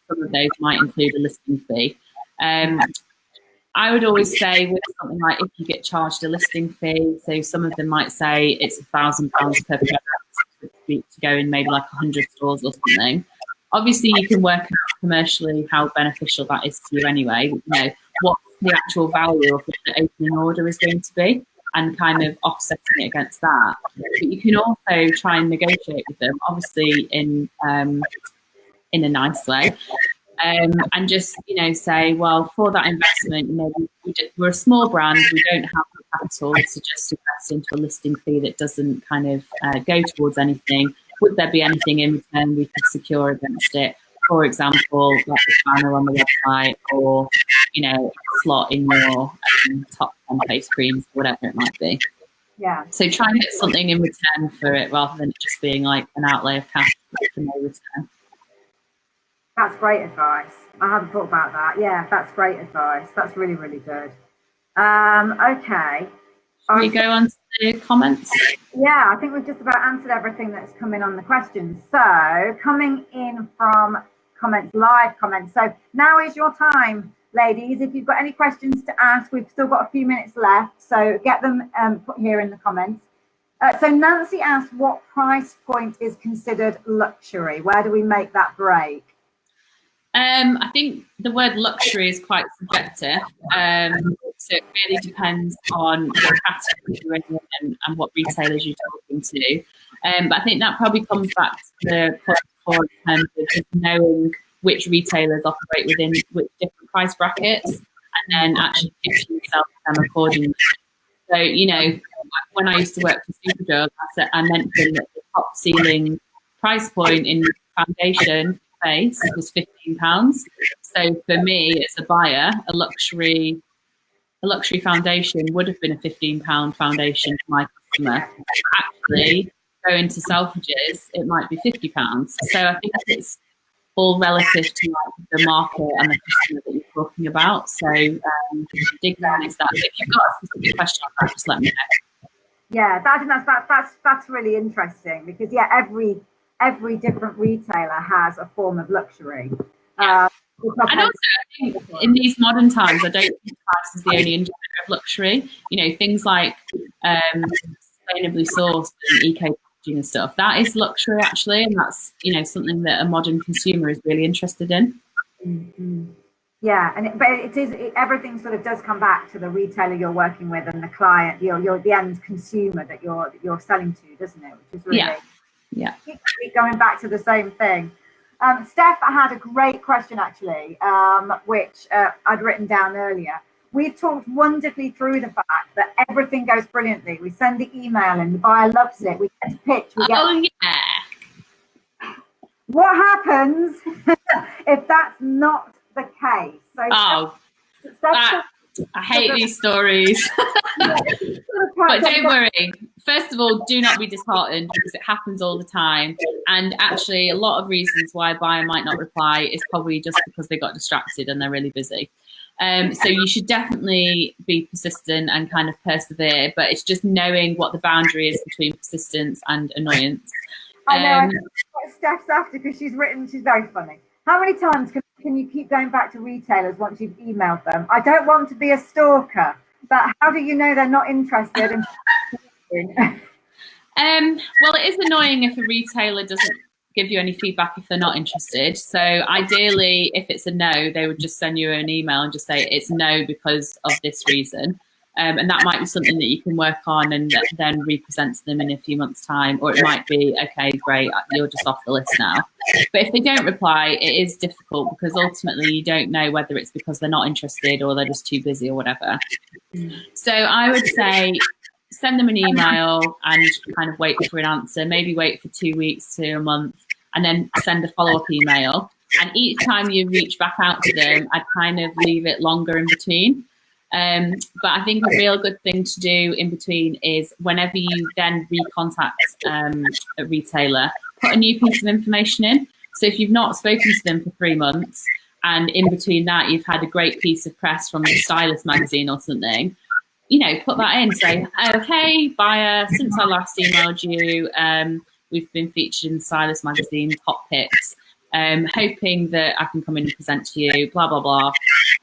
some of those might include a listing fee. I would always say with something like if you get charged a listing fee, so some of them might say it's £1,000 per product to go in maybe like 100 stores or something. Obviously, you can work out commercially how beneficial that is to you anyway. You know, what the actual value of the opening order is going to be and kind of offsetting it against that. But you can also try and negotiate with them, obviously in a nice way. And just, you know, say, well, for that investment, you know, we're a small brand, we don't have the capital to just invest into a listing fee that doesn't kind of go towards anything. Would there be anything in return we could secure against it? For example, like a banner on the website, or, you know, a slot in your top 10 face creams, whatever it might be. Yeah. So try and get something in return for it rather than it just being like an outlay of cash for no return. That's great advice. I hadn't thought about that. Yeah, that's great advice. That's really, really good. Okay. Shall we go on to the comments? Yeah, I think we've just about answered everything that's come in on the questions. So coming in from comments, live comments. So now is your time, ladies. If you've got any questions to ask, we've still got a few minutes left. So get them put here in the comments. So Nancy asked, what price point is considered luxury? Where do we make that break? I think the word luxury is quite subjective. So it really depends on what category you're in and what retailers you're talking to. But I think that probably comes back to the point before in terms of just knowing which retailers operate within which different price brackets, and then actually pitching yourself to them accordingly. So, you know, when I used to work for Superdrug, I mentioned that the top ceiling price point in foundation face was £15. So for me as a buyer, a luxury foundation would have been a £15 foundation for my customer. Actually, going to Selfridges, it might be £50. So I think it's all relative to like the market and the customer that you're talking about. So dig down into that. If you've got a specific question on that, just let me know. Yeah, I think that's really interesting, because yeah, every different retailer has a form of luxury. And also, I think in these modern times, I don't think price is the only indicator of luxury. You know, things like sustainably sourced and eco packaging and stuff, that is luxury actually, and that's, you know, something that a modern consumer is really interested in. Mm-hmm. Yeah, and everything sort of does come back to the retailer you're working with and the client, the end consumer that you're selling to, doesn't it? Which is really keep going back to the same thing. Steph had a great question actually, which I'd written down earlier. We've talked wonderfully through the fact that everything goes brilliantly. We send the email in, the buyer loves it. We get to pitch. What happens if that's not the case? So I hate these stories. But don't worry. First of all, do not be disheartened, because it happens all the time. And actually, a lot of reasons why a buyer might not reply is probably just because they got distracted and they're really busy. So you should definitely be persistent and kind of persevere. But it's just knowing what the boundary is between persistence and annoyance. I know Steph's after, because she's very funny. How many times can you keep going back to retailers once you've emailed them? I don't want to be a stalker, but how do you know they're not interested in well, it is annoying if a retailer doesn't give you any feedback if they're not interested. So ideally, if it's a no, they would just send you an email and just say it's no because of this reason. And that might be something that you can work on and then represent to them in a few months' time. Or it might be, okay, great, you're just off the list now. But if they don't reply, it is difficult because ultimately you don't know whether it's because they're not interested or they're just too busy or whatever. So I would say send them an email and kind of wait for an answer, maybe wait for 2 weeks to a month, and then send a follow-up email. And each time you reach back out to them, I'd kind of leave it longer in between. But I think a real good thing to do in between is whenever you then recontact a retailer, put a new piece of information in. So if you've not spoken to them for 3 months and in between that you've had a great piece of press from the Stylist magazine or something, you know, put that in. Say, oh, hey, buyer, since I last emailed you, we've been featured in Stylist magazine, top picks. Hoping that I can come in and present to you, blah, blah, blah.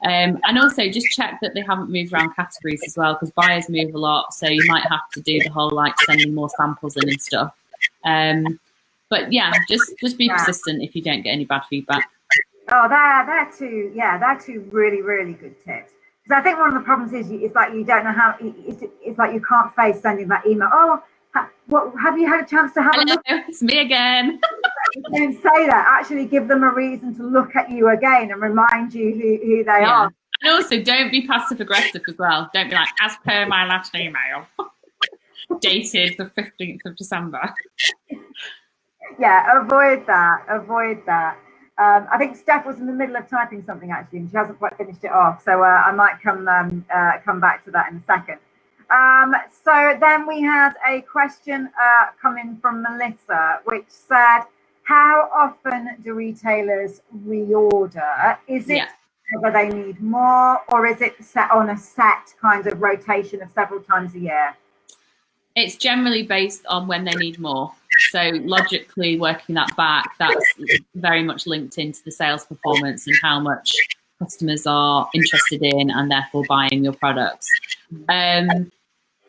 And also just check that they haven't moved around categories as well, because buyers move a lot. So you might have to do the whole like sending more samples in and stuff. But yeah, just be persistent if you don't get any bad feedback. Oh, they're two really, really good tips. Because I think one of the problems is it's like you don't know how, it's like you can't face sending that email. Oh, what, have you had a chance to have a look? It's me again. Don't say that. Actually give them a reason to look at you again and remind you who they are. And also don't be passive aggressive as well. Don't be like, as per my last email, dated the 15th of December. Yeah, avoid that. I think Steph was in the middle of typing something actually, and she hasn't quite finished it off. So I might come back to that in a second. So then we had a question coming from Melissa, which said, how often do retailers reorder? Is it whether they need more, or is it set on a set kind of rotation of several times a year? It's generally based on when they need more. So logically working that back, that's very much linked into the sales performance and how much customers are interested in and therefore buying your products.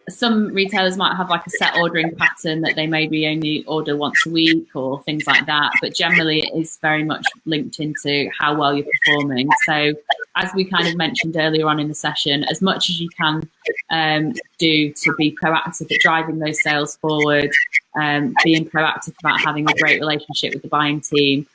Some retailers might have like a set ordering pattern that they maybe only order once a week or things like that. But generally it is very much linked into how well you're performing. So as we kind of mentioned earlier on in the session, as much as you can do to be proactive at driving those sales forward, being proactive about having a great relationship with the buying team.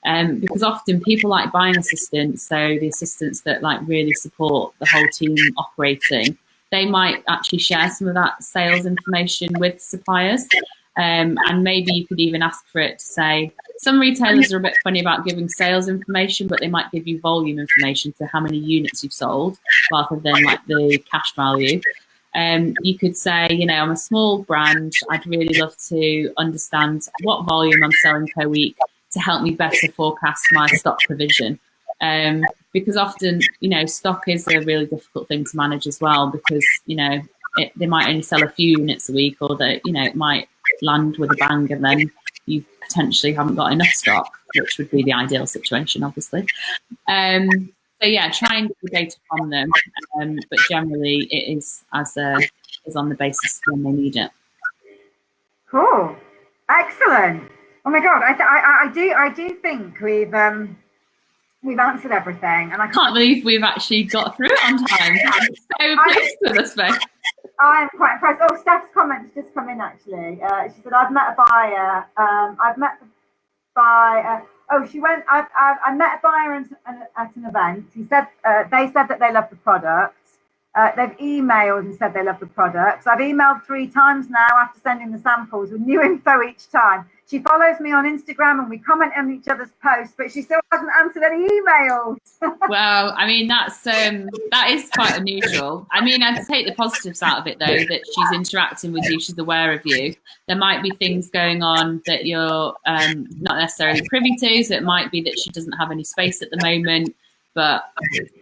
Because often people like buying assistants, so the assistants that like really support the whole team operating, they might actually share some of that sales information with suppliers. And maybe you could even ask for it to say, some retailers are a bit funny about giving sales information, but they might give you volume information, so how many units you've sold, rather than like the cash value. You could say, you know, I'm a small brand. I'd really love to understand what volume I'm selling per week to help me better forecast my stock provision. Because often, you know, stock is a really difficult thing to manage as well, because, you know, they might only sell a few units a week, or that, you know, it might land with a bang and then you potentially haven't got enough stock, which would be the ideal situation, obviously. So yeah, try and get the data from them, but generally it is is on the basis when they need it. Cool, excellent. Oh my God, I do think we've answered everything, and I can't believe we've actually got through it on time. I'm so pleased with us, mate. I'm quite impressed. Oh, Steph's comments just come in actually. She said, "I've met a buyer. I've met the buyer. I met a buyer at an event. He said they said that they love the products. They've emailed and said they love the products. I've emailed 3 times now after sending the samples with new info each time. She follows me on Instagram and we comment on each other's posts, but she still hasn't answered any emails." Well, I mean, that is quite unusual. I mean, I'd take the positives out of it, though, that she's interacting with you, she's aware of you. There might be things going on that you're not necessarily privy to, so it might be that she doesn't have any space at the moment, but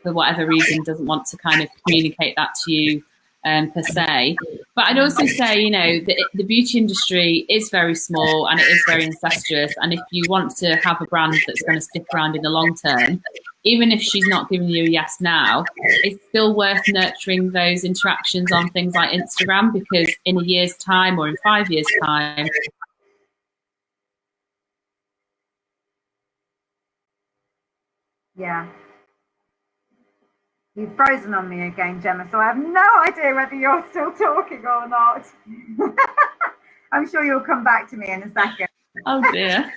for whatever reason doesn't want to kind of communicate that to you per se. But I'd also say, you know, the beauty industry is very small and it is very incestuous. And if you want to have a brand that's going to stick around in the long term, even if she's not giving you a yes now, it's still worth nurturing those interactions on things like Instagram, because in a year's time or in 5 years' time, Yeah. You've frozen on me again, Gemma, so I have no idea whether you're still talking or not. I'm sure you'll come back to me in a second. Oh dear.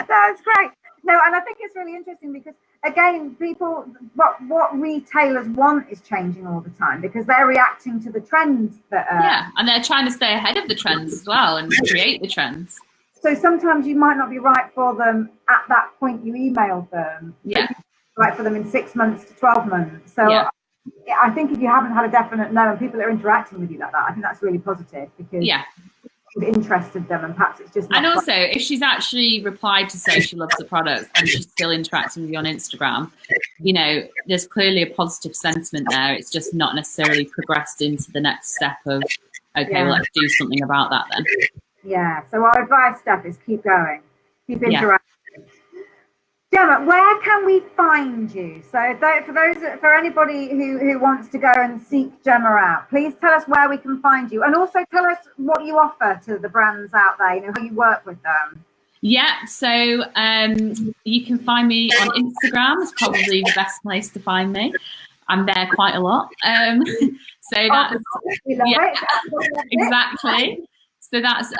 That's great. No, and I think it's really interesting because, again, people, what retailers want is changing all the time because they're reacting to the trends that are... Yeah, and they're trying to stay ahead of the trends as well and create the trends. So sometimes you might not be right for them at that point you emailed them. Yeah. Right for them in 6 months to 12 months. So yeah. I think if you haven't had a definite no and people are interacting with you like that, I think that's really positive because you've interested them and perhaps it's just not... And also, if she's actually replied to say she loves the product and she's still interacting with you on Instagram, you know, there's clearly a positive sentiment there. It's just not necessarily progressed into the next step of, okay, let's do something about that then. Yeah, so our advice, Steph, is keep going, keep interacting. Gemma, where can we find you? So for anybody who wants to go and seek Gemma out, please tell us where we can find you, and also tell us what you offer to the brands out there. You know, how you work with them. Yeah, so you can find me on Instagram. It's probably the best place to find me. I'm there quite a lot. So that's exactly. So that's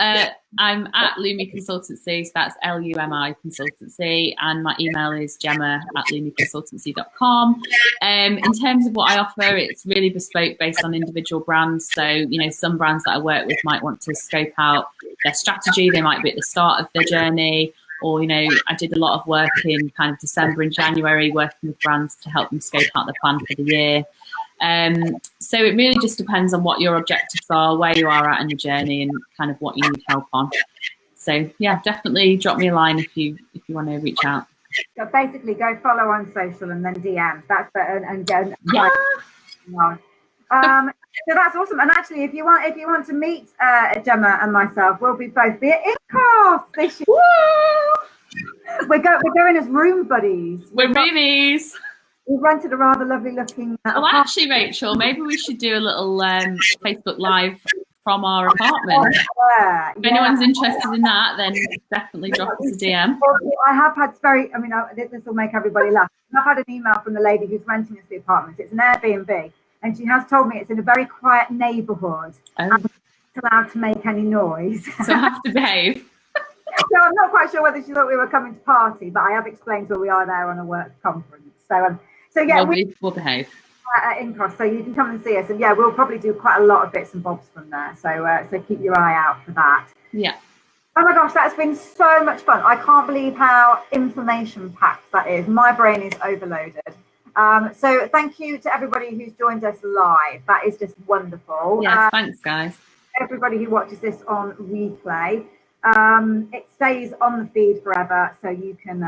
I'm at Lumi Consultancy, so that's Lumi Consultancy, and my email is gemma@lumiconsultancy.com. In terms of what I offer, it's really bespoke based on individual brands. So, you know, some brands that I work with might want to scope out their strategy. They might be at the start of their journey, or, you know, I did a lot of work in kind of December and January working with brands to help them scope out their plan for the year. So it really just depends on what your objectives are, where you are at in the journey, and kind of what you need help on. So yeah, definitely drop me a line if you want to reach out. So basically, go follow on social and then DM. That's better, and go. Yeah. So that's awesome. And actually, if you want to meet Gemma and myself, we'll both be at InCourse this year. Woo! We're going as room buddies. We're roomies. We've rented a rather lovely looking... Well, actually, Rachel, maybe we should do a little Facebook Live from our apartment. If anyone's interested in that, then definitely drop us a DM. I have had this will make everybody laugh. I've had an email from the lady who's renting us the apartment. It's an Airbnb, and she has told me it's in a very quiet neighbourhood. And we're not allowed to make any noise. So I have to behave. So I'm not quite sure whether she thought we were coming to party, but I have explained to her we are there on a work conference. So yeah, we'll behave at InCourse, so you can come and see us, and yeah, we'll probably do quite a lot of bits and bobs from there. So keep your eye out for that. Yeah. Oh my gosh, that's been so much fun. I can't believe how information packed that is. My brain is overloaded. So thank you to everybody who's joined us live. That is just wonderful. Yes, thanks guys. Everybody who watches this on replay. It stays on the feed forever, so you can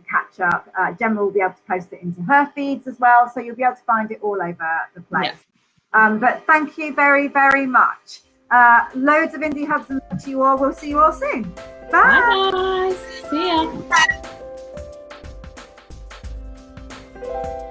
catch up. Gemma will be able to post it into her feeds as well, so you'll be able to find it all over the place. Yeah. But thank you very, very much. Loads of indie hugs and love to you all. We'll see you all soon. Bye. Bye guys. See ya.